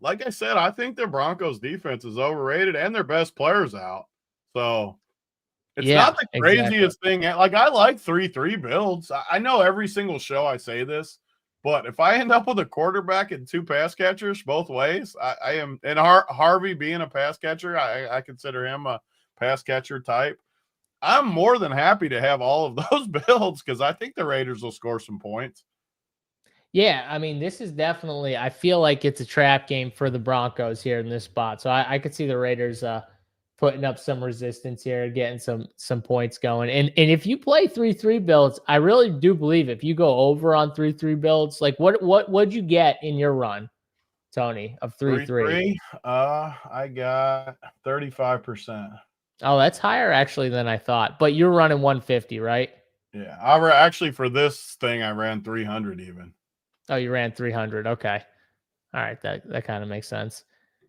like I said, I think their Broncos defense is overrated and their best players out. So it's not the craziest thing. Like, I like 3-3 builds. I know every single show I say this, but if I end up with a quarterback and 2 pass catchers both ways, I am, and Harvey being a pass catcher, I consider him a pass catcher type. I'm more than happy to have all of those builds because I think the Raiders will score some points. Yeah, I mean, this is definitely, I feel like it's a trap game for the Broncos here in this spot. So I could see the Raiders putting up some resistance here, getting some points going. And if you play 3-3 builds, I really do believe if you go over on 3-3 builds, like what'd you get in your run, Tony, of 3-3? I got 35%. Oh, that's higher actually than I thought. But you're running 150, right? Yeah, actually for this thing I ran 300 even. Oh, you ran 300. Okay. All right, that kind of makes sense.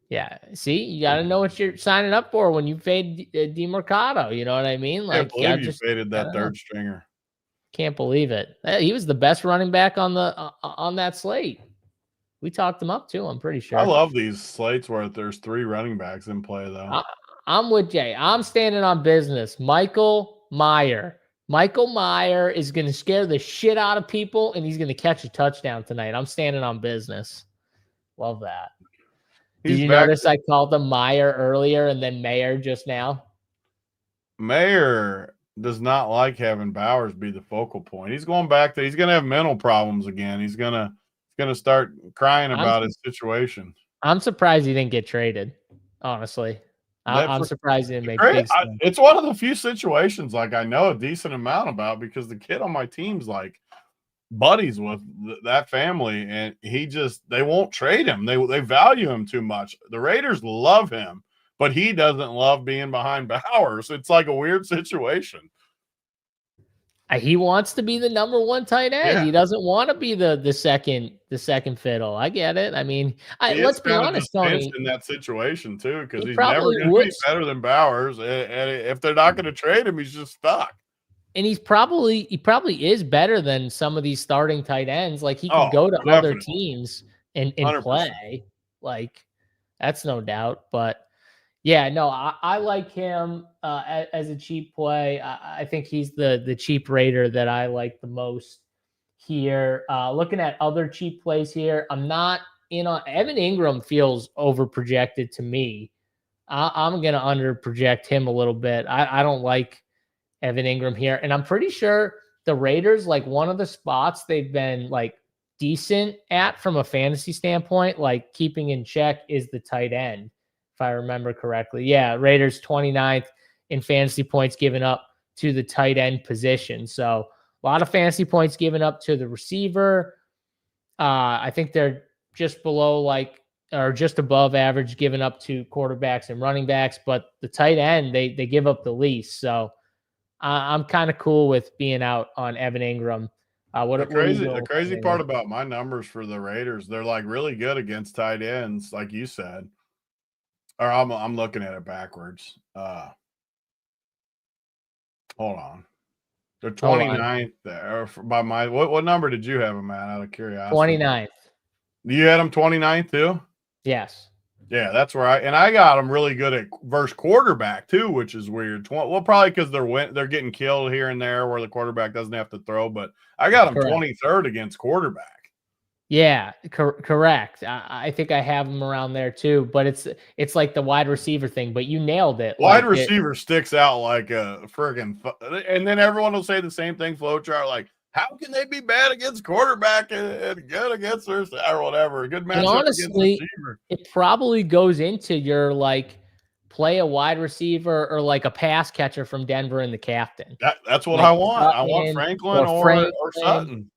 Yeah. See, you got to know what you're signing up for when you fade DeMarcado. You know what I mean? Like, I can't believe you faded that third stringer. Can't believe it. He was the best running back on that slate. We talked him up too, I'm pretty sure. I love these slates where there's 3 running backs in play though. I'm with Jay. I'm standing on business. Michael Mayer. Michael Mayer is going to scare the shit out of people, and he's going to catch a touchdown tonight. I'm standing on business. Love that. Did you notice I called him Mayer earlier and then Mayer just now? Mayer does not like having Bowers be the focal point. He's going back to, he's going to have mental problems again. He's going to start crying about his situation. I'm surprised he didn't get traded, honestly. I'm surprised he didn't make big sense. It's one of the few situations like I know a decent amount about because the kid on my team's like buddies with that family, and they won't trade him. They value him too much. The Raiders love him, but he doesn't love being behind Bowers. It's like a weird situation. He wants to be the number 1 tight end. Yeah. He doesn't want to be the second fiddle. I get it. I mean, let's be honest, Tony. In that situation too, because he's never going to be better than Bowers, and if they're not going to trade him, he's just stuck. And he probably is better than some of these starting tight ends. Like, he can go to other teams and play. Like, that's no doubt. But yeah, no, I like him as a cheap play. I think he's the cheap Raider that I like the most here. Looking at other cheap plays here, I'm not in on Evan Ingram. Feels overprojected to me. I'm going to under-project him a little bit. I don't like Evan Ingram here. And I'm pretty sure the Raiders, like, one of the spots they've been like decent at from a fantasy standpoint, like keeping in check, is the tight end. if I remember correctly. Yeah, Raiders 29th in fantasy points given up to the tight end position. So a lot of fantasy points given up to the receiver. I think they're just below or just above average given up to quarterbacks and running backs, but the tight end, they give up the least. So I'm kind of cool with being out on Evan Ingram. The crazy part about my numbers for the Raiders, they're like really good against tight ends, like you said. Or I'm looking at it backwards. Hold on. They're 29th there by my what number did you have them at out of curiosity? 29th. You had them 29th too? Yes. Yeah, that's right. And I got them really good at versus quarterback too, which is weird. Well, probably because they're getting killed here and there where the quarterback doesn't have to throw. But I got them 23rd against quarterback. Yeah, correct. I think I have them around there too. But it's like the wide receiver thing. But you nailed it. Wide receiver sticks out like a friggin'. And then everyone will say the same thing. Flowchart like, how can they be bad against quarterback and good against their or whatever? A good matchup. And honestly, against receiver. It probably goes into your play a wide receiver or like a pass catcher from Denver and the captain. That's what I want. I want Franklin or Sutton.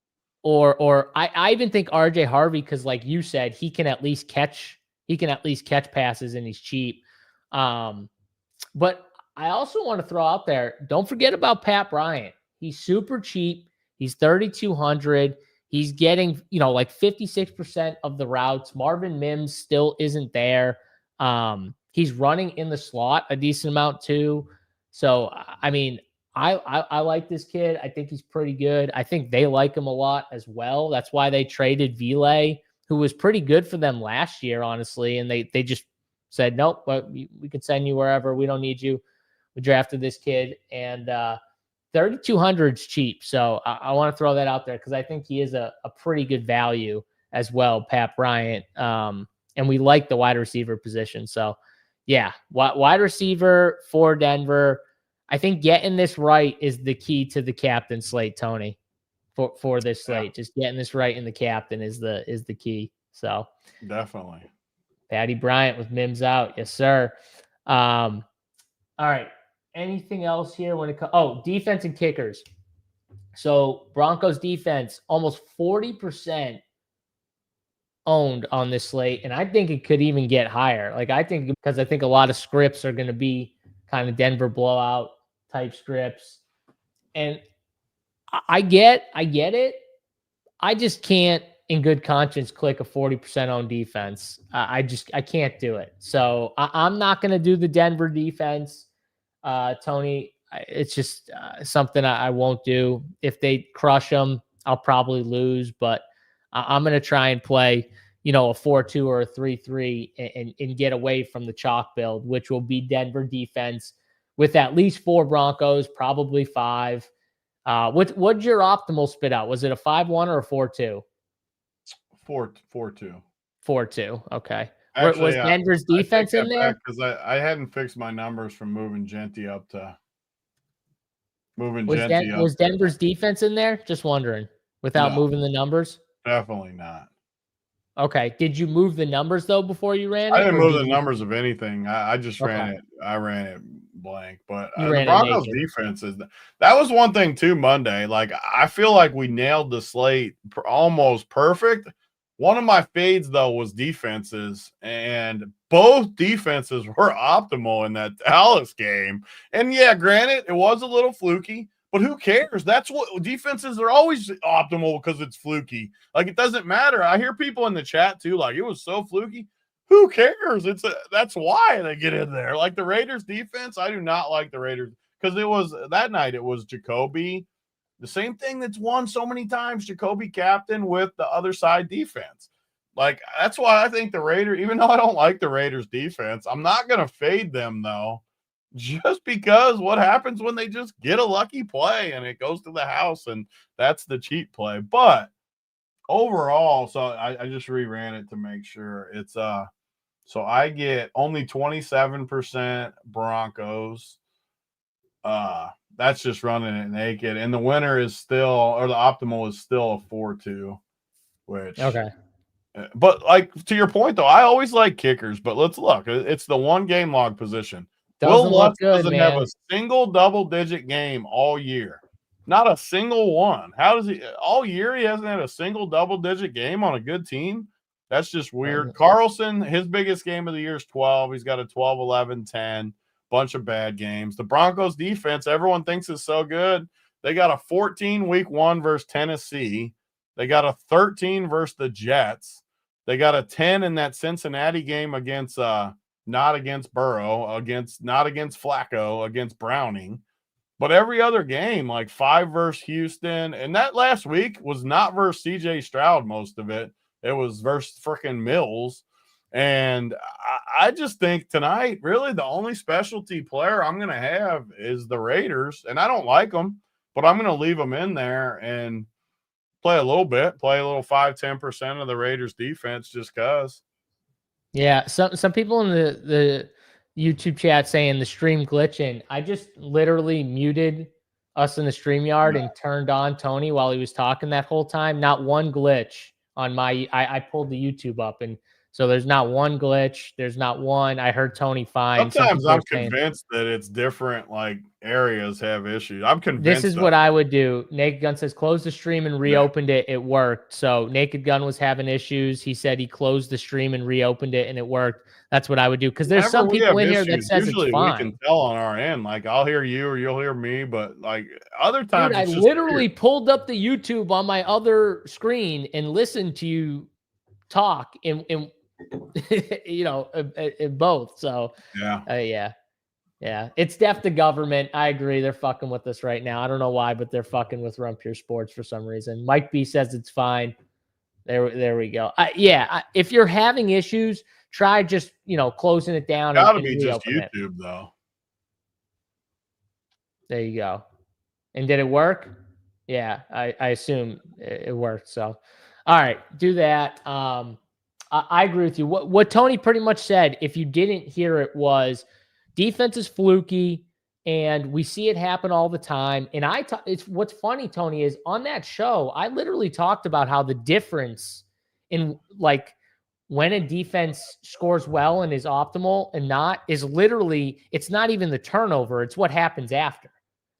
Or I even think RJ Harvey, because like you said, he can at least catch passes and he's cheap. But I also want to throw out there, don't forget about Pat Bryant. He's super cheap. He's 3,200. He's getting, 56% of the routes. Marvin Mims still isn't there. He's running in the slot a decent amount too. So, I mean, I like this kid. I think he's pretty good. I think they like him a lot as well. That's why they traded Vile, who was pretty good for them last year, honestly. And they just said, nope, but we can send you wherever. We don't need you. We drafted this kid. And 3,200 is cheap. So I want to throw that out there because I think he is a pretty good value as well, Pat Bryant. And we like the wide receiver position. So, yeah, wide receiver for Denver. I think getting this right is the key to the captain slate, Tony, for this slate. Yeah. Just getting this right in the captain is the key. So definitely. Patty Bryant with Mims out. Yes, sir. All right. Anything else here when it comes? Oh, defense and kickers. So Broncos defense, almost 40% owned on this slate. And I think it could even get higher. Because I think a lot of scripts are going to be kind of Denver blowout type scripts. And I get it. I just can't in good conscience click a 40% owned defense. I can't do it. So I'm not going to do the Denver defense. Tony, it's just something I won't do. If they crush them, I'll probably lose, but I'm going to try and play, a 4-2 or a 3-3 and get away from the chalk build, which will be Denver defense with at least 4 Broncos, probably 5. What'd your optimal spit out? Was it a 5-1 or a 4-2? 4-2. 4-2. Okay. Actually, was Denver's defense in there? Because I hadn't fixed my numbers from moving Genty up to Was Denver's defense in there? Just wondering. Without moving the numbers? Definitely not. Okay. Did you move the numbers though before you ran it? I didn't move the numbers of anything. I just ran it. I ran it blank. But the Broncos defense that was one thing too Monday. Like I feel like we nailed the slate almost perfect. One of my fades, though, was defenses, and both defenses were optimal in that Dallas game. And, yeah, granted, it was a little fluky, but who cares? That's what defenses are always optimal because it's fluky. Like, it doesn't matter. I hear people in the chat, too, like, it was so fluky. Who cares? That's why they get in there. Like, the Raiders defense, I do not like the Raiders because that night it was Jacoby. The same thing that's won so many times, Jacoby captain with the other side defense. Like, that's why I think the Raiders, even though I don't like the Raiders defense, I'm not going to fade them, though, just because what happens when they just get a lucky play and it goes to the house, and that's the cheat play. But overall, so I just reran it to make sure. It's so I get only 27% Broncos. That's just running it naked. And the winner is still, or the optimal is still a 4-2, which But like to your point though, I always like kickers. But let's look. It's the one game log position. Doesn't Will look Lutz good, doesn't man. have a single double-digit game all year. Not a single one. How does he all year? He hasn't had a single double-digit game on a good team. That's just weird. Carlson, his biggest game of the year is 12. He's got a 12, 11, 10. Bunch of bad games. The Broncos defense, everyone thinks is so good. They got a 14 week 1 versus Tennessee. They got a 13 versus the Jets. They got a 10 in that Cincinnati game against not against Burrow, not against Flacco, against Browning. But every other game, like 5 versus Houston. And that last week was not versus CJ Stroud, most of it. It was versus freaking Mills. And I just think tonight, really, the only specialty player I'm going to have is the Raiders. And I don't like them, but I'm going to leave them in there and play a little 5-10% of the Raiders defense just because. Yeah, some people in the YouTube chat saying the stream glitching. I just literally muted us in the StreamYard and turned on Tony while he was talking that whole time. Not one glitch on I pulled the YouTube up, and so there's not one glitch. There's not one. I heard Tony fine. Sometimes I'm convinced that it's different, like areas have issues. I'm convinced. This is what I would do. Naked Gun says close the stream and reopened it. It worked. So Naked Gun was having issues. He said he closed the stream and reopened it and it worked. That's what I would do. Because there's some people in here that says it's fine. We can tell on our end. Like I'll hear you or you'll hear me, but like other times, dude, I literally pulled up the YouTube on my other screen and listened to you talk in in both. So yeah, it's def the government. I agree. They're fucking with us right now. I don't know why, but they're fucking with Run Pure Sports for some reason. Mike B says it's fine. There we go. If you're having issues, try just closing it down. Gotta be just YouTube though. There you go. And did it work? Yeah, I assume it worked. So, all right, do that. I agree with you. What Tony pretty much said, if you didn't hear it, was defense is fluky, and we see it happen all the time. And it's what's funny, Tony, is on that show, I literally talked about how the difference in like when a defense scores well and is optimal and not is literally, it's not even the turnover. It's what happens after.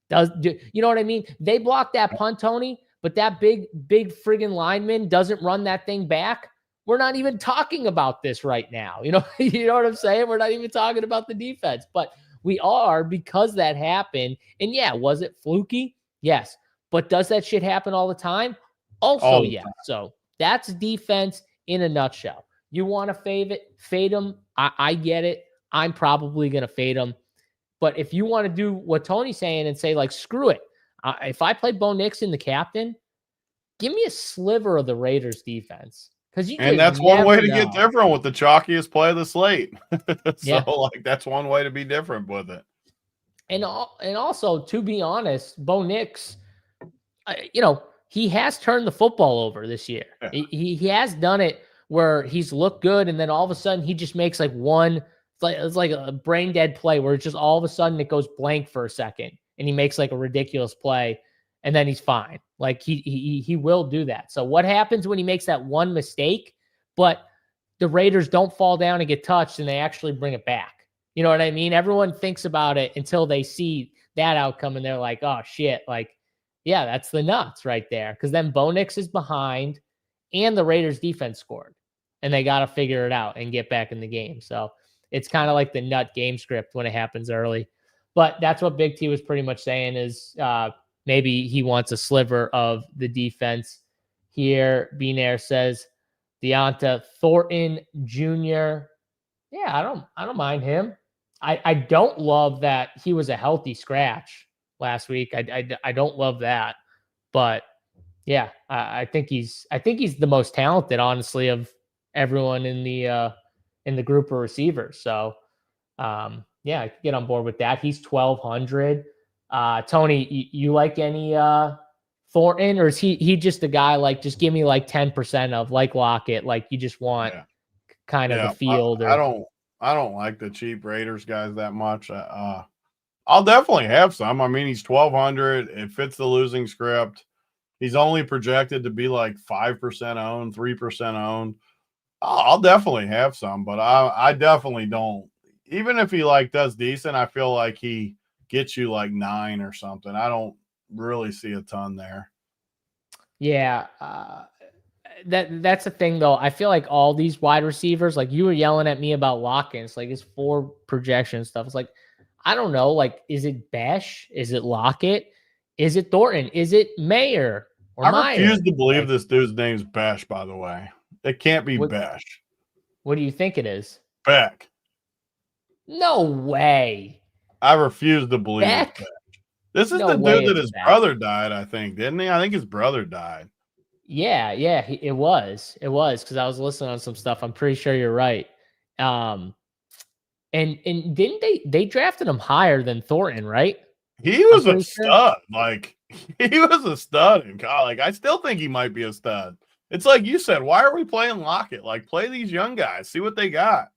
You know what I mean? They block that punt, Tony, but that big friggin' lineman doesn't run that thing back. We're not even talking about this right now. You know what I'm saying? We're not even talking about the defense, but we are because that happened. And yeah, was it fluky? Yes. But does that shit happen all the time? Also, yes. So that's defense in a nutshell. You want to fade them. I get it. I'm probably going to fade them. But if you want to do what Tony's saying and say, like, screw it. If I play Bo Nix in the captain, give me a sliver of the Raiders defense. And that's one way to get different with the chalkiest play of the slate. Like that's one way to be different with it. And also, to be honest, Bo Nix, he has turned the football over this year. Yeah. He has done it where he's looked good, and then all of a sudden he just makes like one. It's like a brain dead play where it's just all of a sudden it goes blank for a second, and he makes like a ridiculous play. And then he's fine. Like he will do that. So what happens when he makes that one mistake, but the Raiders don't fall down and get touched and they actually bring it back? You know what I mean? Everyone thinks about it until they see that outcome and they're like, oh shit. Like, yeah, that's the nuts right there. Because then Bo Nix is behind and the Raiders defense scored and they got to figure it out and get back in the game. So it's kind of like the nut game script when it happens early. But that's what Big T was pretty much saying is, maybe he wants a sliver of the defense here. Benair says Deonta Thornton Jr. Yeah, I don't mind him. I don't love that he was a healthy scratch last week. I don't love that. But yeah, I think he's the most talented, honestly, of everyone in the group of receivers. So yeah, I can get on board with that. He's 1,200. Tony, you like any Thornton, or is he just a guy like just give me like 10% of like Lockett, like you just want kind of the field? I don't like the cheap Raiders guys that much. I'll definitely have some. I mean, he's 1,200. It fits the losing script. He's only projected to be like 5% owned, 3% owned. I'll definitely have some, but I definitely don't. Even if he like does decent, I feel like he gets you like 9 or something. I don't really see a ton there. Yeah, that's the thing though. I feel like all these wide receivers, like you were yelling at me about Lockins, like his 4 projection stuff. It's like, I don't know. Like, is it Besh? Is it Lockett? Is it Thornton? Is it Mayer or I Meyer? refuse to believe Like, this dude's name's Besh, by the way. It can't be what, Besh. what do you think it is? Beck. No way. I refuse to believe it's Beck? Beck. This is No the way dude that it's his Beck. brother died, I think, didn't he? I think his brother died. Yeah, it was because I was listening on some stuff. I'm pretty sure you're right. And didn't they drafted him higher than Thornton, right? He was a pretty sure. stud. Like, he was a stud in college. Like, I still think he might be a stud. It's like you said, why are we playing Lockett? Like, play these young guys, see what they got.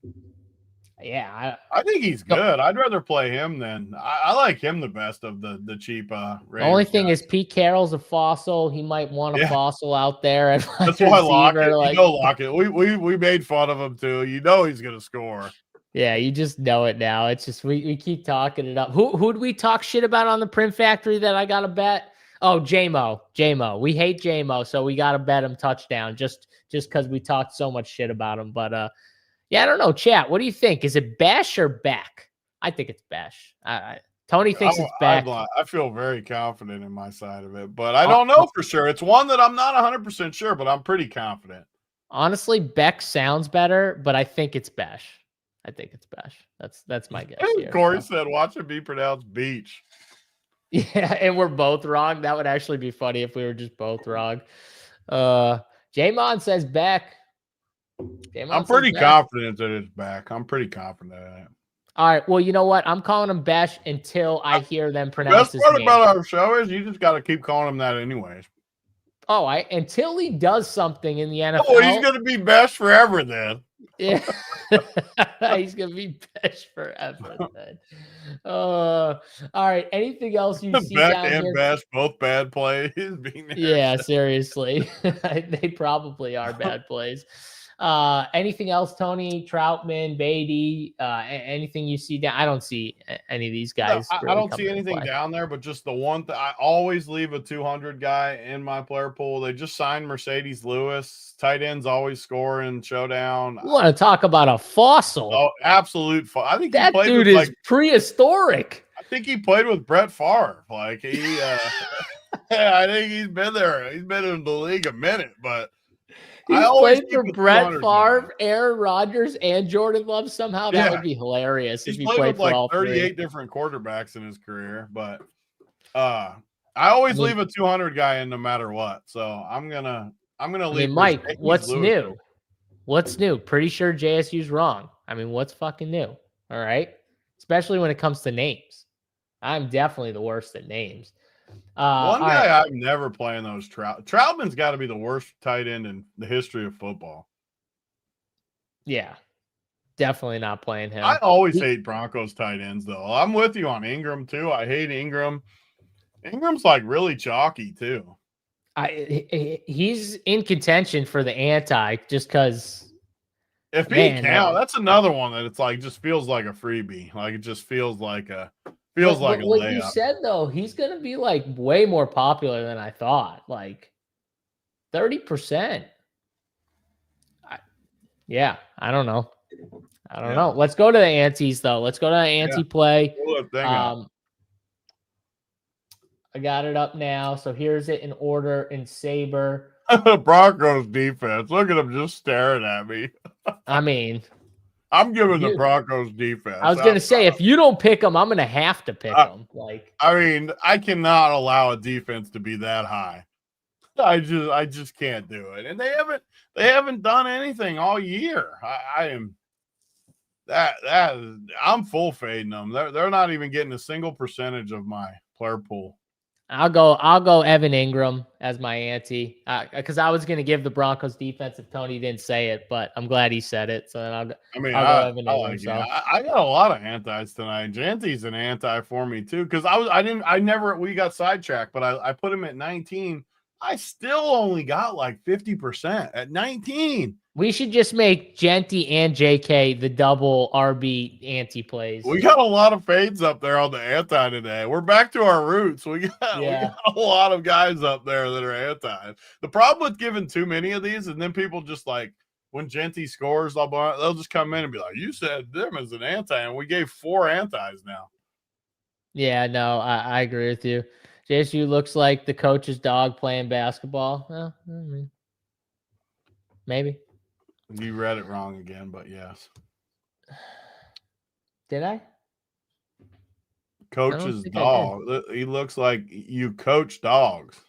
Yeah, I think he's good. I'd rather play him than I like him the best of the cheap the only thing guys. is Pete Carroll's a fossil. He might want a fossil out there at wide That's why receiver. Lockett, Lockett. We made fun of him too. You know he's gonna score. Yeah, you just know it now. It's just we keep talking it up. Who'd we talk shit about on the Print Factory that I got to bet? Oh, J-Mo. We hate J-Mo, so we got to bet him touchdown just because we talked so much shit about him. But yeah, I don't know. Chat, what do you think? Is it Besh or Beck? I think it's Besh. Tony thinks it's Beck. I feel very confident in my side of it, but I don't know for sure. It's one that I'm not 100% sure, but I'm pretty confident. Honestly, Beck sounds better, but I think it's Besh. I think it's Besh. That's my guess here. Corey said, watch it be pronounced beach. Yeah, and we're both wrong. That would actually be funny if we were just both wrong. J-Mon says Beck. I'm pretty confident that it's back. I'm pretty confident in it. All right. Well, you know what? I'm calling him Besh until I hear them pronounce his name. The best part about our show is you just got to keep calling him that anyways. Oh, until he does something in the NFL. Oh, he's going to be Besh forever then. Yeah. He's going to be Besh forever then. All right. Anything else you see Beck down and here? Besh, both bad plays. Yeah, seriously. They probably are bad plays. Anything else, Tony, Troutman, Beatty, anything you see down? I don't see any of these guys. No, I don't see anything down there, but just the one thing I always leave a 200 guy in my player pool. They just signed Mercedes Lewis. Tight ends always score in Showdown. You want to talk about a fossil? Oh, absolute! I think that dude is prehistoric. I think he played with Brett Favre. Like he, I think he's been there. He's been in the league a minute, but. He played for Brett Favre, Aaron Rodgers, and Jordan Love. Somehow that would be hilarious if he played for like all 38 different quarterbacks in his career. But I always leave a 200 guy in no matter what. So I'm gonna leave. Mike, what's new? What's new? Pretty sure JSU's wrong. I mean, what's fucking new? All right, especially when it comes to names. I'm definitely the worst at names. One guy I'm never playing those Troutman's got to be the worst tight end in the history of football. Yeah, definitely not playing him. I always hate Broncos tight ends, though. I'm with you on Ingram, too. I hate Ingram. Ingram's like really chalky, too. He's in contention for the anti just because. If he count, that's another one that it's like just feels like a freebie. Like it just feels like a. Feels like a layup. What you said, though, he's going to be like way more popular than I thought. Like 30%. Yeah, I don't know. I don't know. Let's go to the antes, though. Let's go to the ante play. I got it up now. So here's it in order in Saber. Broncos defense. Look at him just staring at me. I mean. I'm giving the Broncos defense. I was going to say, if you don't pick them, I'm going to have to pick them. Like, I mean, I cannot allow a defense to be that high. I just can't do it. And they haven't done anything all year. I'm full fading them. They're not even getting a single percentage of my player pool. I'll go Evan Ingram as my ante because I was going to give the Broncos defense if Tony didn't say it, but I'm glad he said it. So then I'll go Evan Ingram. I got a lot of antis tonight. Janty's an anti for me too because we got sidetracked, but I put him at 19. I still only got like 50% at 19. We should just make Genty and JK the double RB anti plays. We got a lot of fades up there on the anti today. We're back to our roots. We got a lot of guys up there that are anti. The problem with giving too many of these, and then people just like, when Genty scores, they'll just come in and be like, you said them as an anti, and we gave 4 antis now. Yeah, no, I agree with you. JSU looks like the coach's dog playing basketball. Well, I mean, maybe. You read it wrong again, but yes. Did I? Coach's dog. He looks like you coach dogs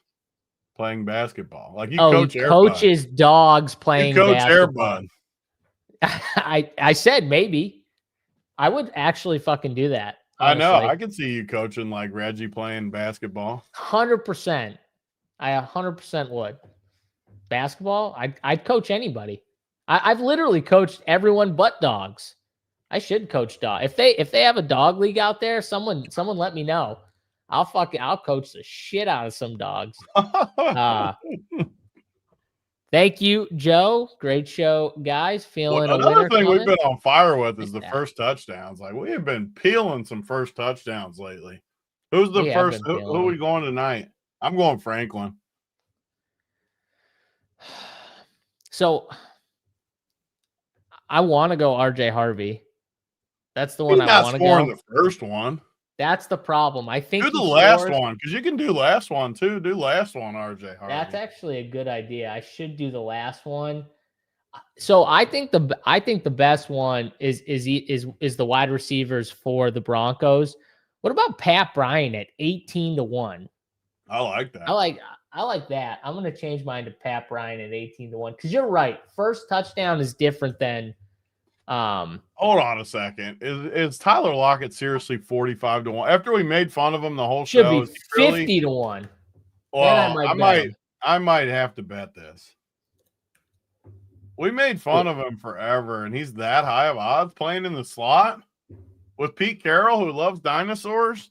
playing basketball. Like you coach coaches dogs playing basketball. I said maybe. I would actually fucking do that. Honestly. I know. I could see you coaching like Reggie playing basketball. 100%. I 100% would. Basketball? I'd coach anybody. I've literally coached everyone but dogs. I should coach dog. If they have a dog league out there, someone let me know. I'll coach the shit out of some dogs. Thank you, Joe. Great show, guys. Feeling another thing we've been on fire with is the first touchdowns. Like we have been peeling some first touchdowns lately. Who's the first? Who are we going tonight? I'm going Franklin. So I want to go RJ Harvey. That's the one I want to go. The first one. That's the problem. I think do the last one because you can do last one too. Do last one, RJ Harvey. That's actually a good idea. I should do the last one. So I think the best one is the wide receivers for the Broncos. What about Pat Bryant at 18-1? I like that. I like that. I'm going to change mine to Pat Bryant at 18-1 because you're right. First touchdown is different than. Hold on a second. Is Tyler Lockett seriously 45-1? After we made fun of him the whole show, should be 50-1. Well, I might have to bet this. We made fun of him forever, and he's that high of odds playing in the slot with Pete Carroll, who loves dinosaurs.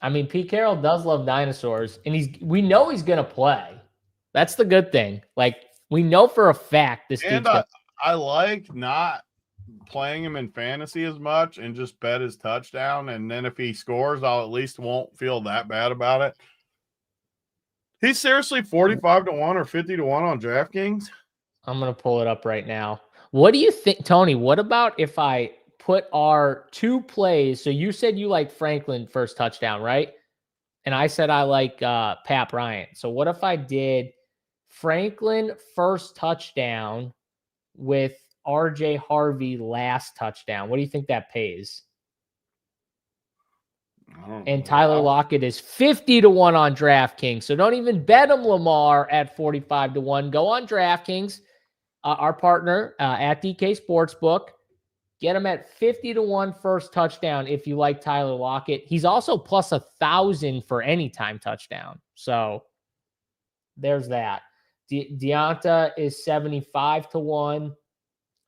I mean, Pete Carroll does love dinosaurs, and we know he's gonna play. That's the good thing. Like we know for a fact this dude's I like not playing him in fantasy as much and just bet his touchdown. And then if he scores, I'll at least won't feel that bad about it. He's seriously 45-1 or 50-1 on DraftKings. I'm going to pull it up right now. What do you think, Tony? What about if I put our 2 plays? So you said you like Franklin first touchdown, right? And I said I like Pat Bryant. So what if I did Franklin first touchdown with RJ Harvey last touchdown? What do you think that pays? And Tyler Lockett is 50-1 on DraftKings. So don't even bet him, Lamar, at 45-1. Go on DraftKings, our partner at DK Sportsbook. Get him at 50-1 first touchdown if you like Tyler Lockett. He's also plus 1,000 for anytime touchdown. So there's that. Deonta is 75-1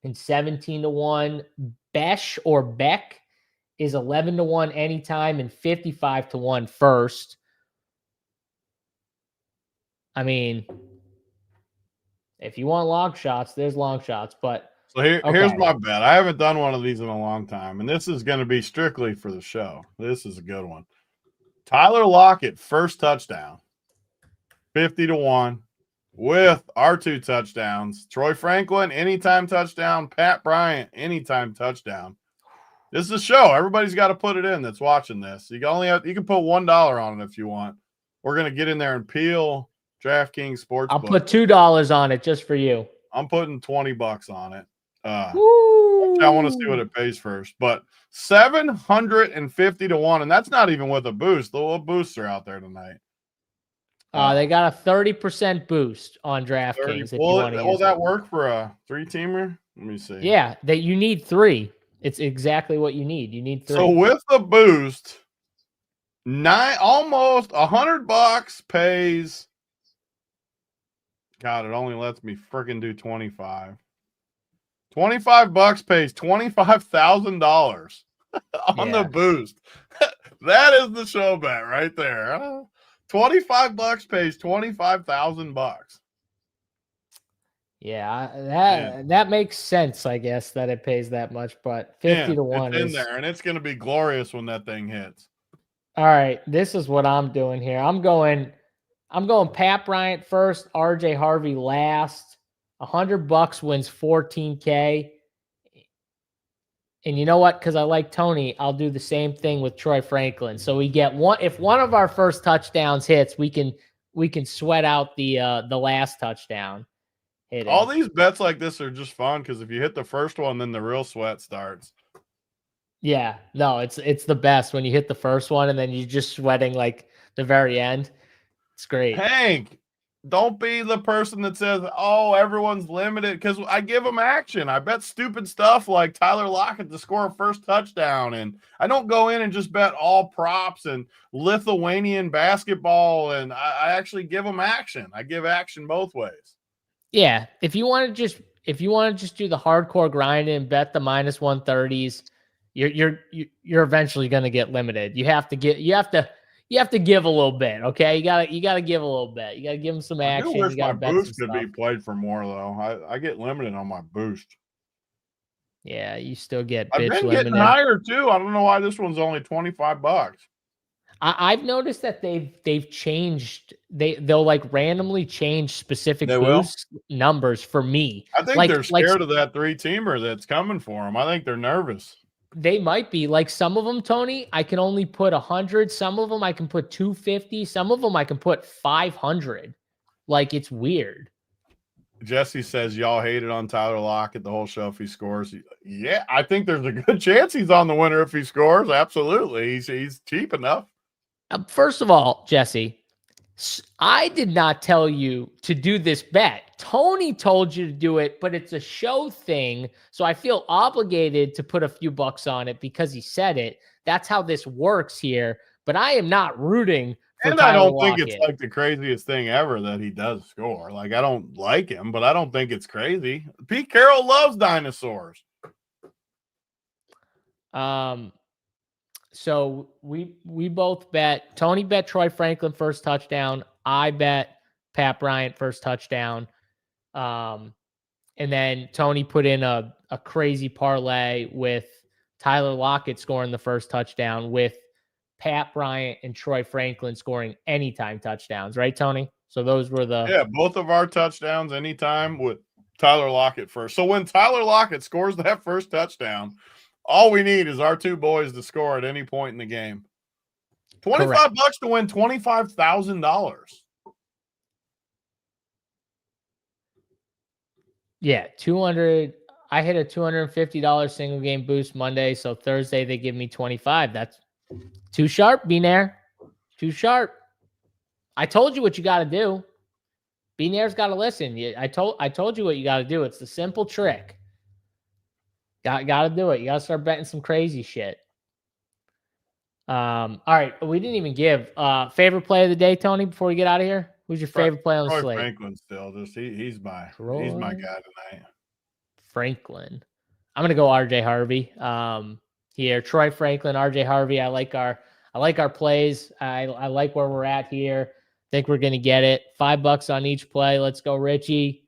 and 17-1. Besh or Beck is 11-1 anytime and 55-1 first. I mean, if you want long shots, there's long shots. But so here's my bet. I haven't done one of these in a long time, and this is going to be strictly for the show. This is a good one. Tyler Lockett first touchdown, 50-1. With our 2 touchdowns, Troy Franklin, anytime touchdown, Pat Bryant, anytime touchdown. This is a show. Everybody's got to put it in that's watching this. You can put $1 on it if you want. We're going to get in there and peel DraftKings Sportsbook. I'll put $2 on it just for you. I'm putting $20 on it. I want to see what it pays first. But 750-1, and that's not even with a boost. The little boosts are out there tonight. They got a 30% boost on DraftKings. Will that work for a 3-teamer? Let me see. Yeah, you need 3. It's exactly what you need. You need 3. So with the boost, almost $100 pays. God, it only lets me freaking do 25. $25 pays $25,000 on the boost. That is the show bet right there. $25 pays $25,000. Yeah, that makes sense, I guess, that it pays that much, but 50 to 1 it's in is there, and it's going to be glorious when that thing hits. All right, this is what I'm doing here. I'm going Pat Bryant first, RJ Harvey last. $100 wins 14K. And you know what? Because I like Tony, I'll do the same thing with Troy Franklin. So we get one. If one of our first touchdowns hits, we can sweat out the last touchdown hitting. All these bets like this are just fun because if you hit the first one, then the real sweat starts. Yeah, no, it's the best when you hit the first one and then you're just sweating like the very end. It's great. Hank, don't be the person that says, "Oh, everyone's limited," because I give them action. I bet stupid stuff like Tyler Lockett to score a first touchdown, and I don't go in and just bet all props and Lithuanian basketball, and I actually give them action. I give action both ways. Yeah, if you want to just do the hardcore grind and bet the minus 130s, you're eventually going to get limited. You have to give a little bit, okay? You gotta give a little bit. You gotta give them some action. I do wish you gotta my bet boost some could be stuff. played for more though. I get limited on my boost. Yeah, you still get I've bitch been limited. getting higher too. I don't know why this one's only $25. I've noticed that they've changed. They'll like randomly change specific They will? boost numbers for me. I think they're scared of that 3-teamer that's coming for them. I think they're nervous. They might be. Like some of them, Tony, I can only put 100. Some of them I can put 250. Some of them I can put 500. Like it's weird. Jesse says y'all hated on Tyler Lockett the whole show if he scores. Yeah, I think there's a good chance he's on the winner if he scores. Absolutely. He's cheap enough. First of all, Jesse, I did not tell you to do this bet. Tony told you to do it, but it's a show thing. So I feel obligated to put a few bucks on it because he said it. That's how this works here. But I am not rooting for And Tyler I don't Lockett. think it's like the craziest thing ever that he does score. Like, I don't like him, but I don't think it's crazy. Pete Carroll loves dinosaurs. So we both bet. Tony bet Troy Franklin first touchdown. I bet Pat Bryant first touchdown. And then Tony put in a crazy parlay with Tyler Lockett scoring the first touchdown with Pat Bryant and Troy Franklin scoring anytime touchdowns, right, Tony? So those were both of our touchdowns anytime with Tyler Lockett first. So when Tyler Lockett scores that first touchdown, all we need is our two boys to score at any point in the game. $25 to win $25,000. Yeah, 200. I hit a $250 single game boost Monday, so Thursday they give me 25. That's too sharp, Beanair. Too sharp. I told you what you got to do. Beanair's got to listen. I told you what you got to do. It's the simple trick. Got to do it. You got to start betting some crazy shit. All right, we didn't even give favorite play of the day, Tony. Before we get out of here, who's your favorite play on the slate? Franklin still just he's my guy tonight. Franklin. I'm gonna go RJ Harvey. Here, Troy Franklin, RJ Harvey. I like our plays. I like where we're at here. Think we're gonna get it. $5 on each play. Let's go, Richie.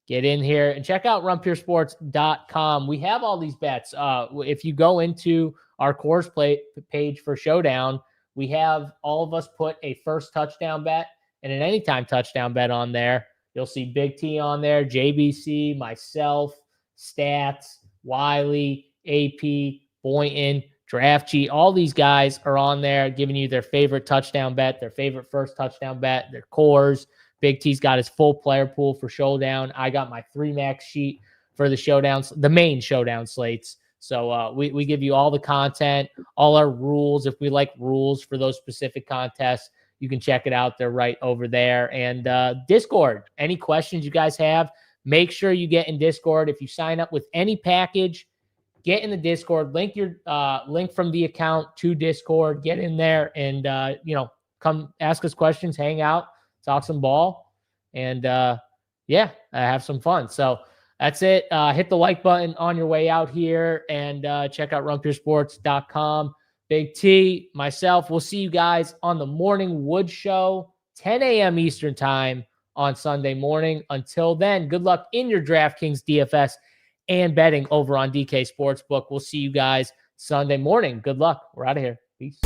Get in here and check out runpuresports.com. We have all these bets. If you go into our course play page for Showdown, we have all of us put a first touchdown bet and an anytime touchdown bet on there. You'll see Big T on there, JBC, myself, Stats, Wiley, AP, Boynton, DraftG. All these guys are on there giving you their favorite touchdown bet, their favorite first touchdown bet, their cores. Big T's got his full player pool for Showdown. I got my 3-max sheet for the Showdowns, the main Showdown slates. So we give you all the content, all our rules. If we like rules for those specific contests, you can check it out. They're right over there. And Discord, any questions you guys have, make sure you get in Discord. If you sign up with any package, get in the Discord. Link your link from the account to Discord. Get in there and come ask us questions, hang out, talk some ball, and have some fun. So that's it. Hit the like button on your way out here and check out runpuresports.com. Big T, myself, we'll see you guys on the Morning Wood Show 10 a.m. Eastern time on Sunday morning. Until then, good luck in your DraftKings DFS and betting over on DK Sportsbook. We'll see you guys Sunday morning. Good luck. We're out of here. Peace.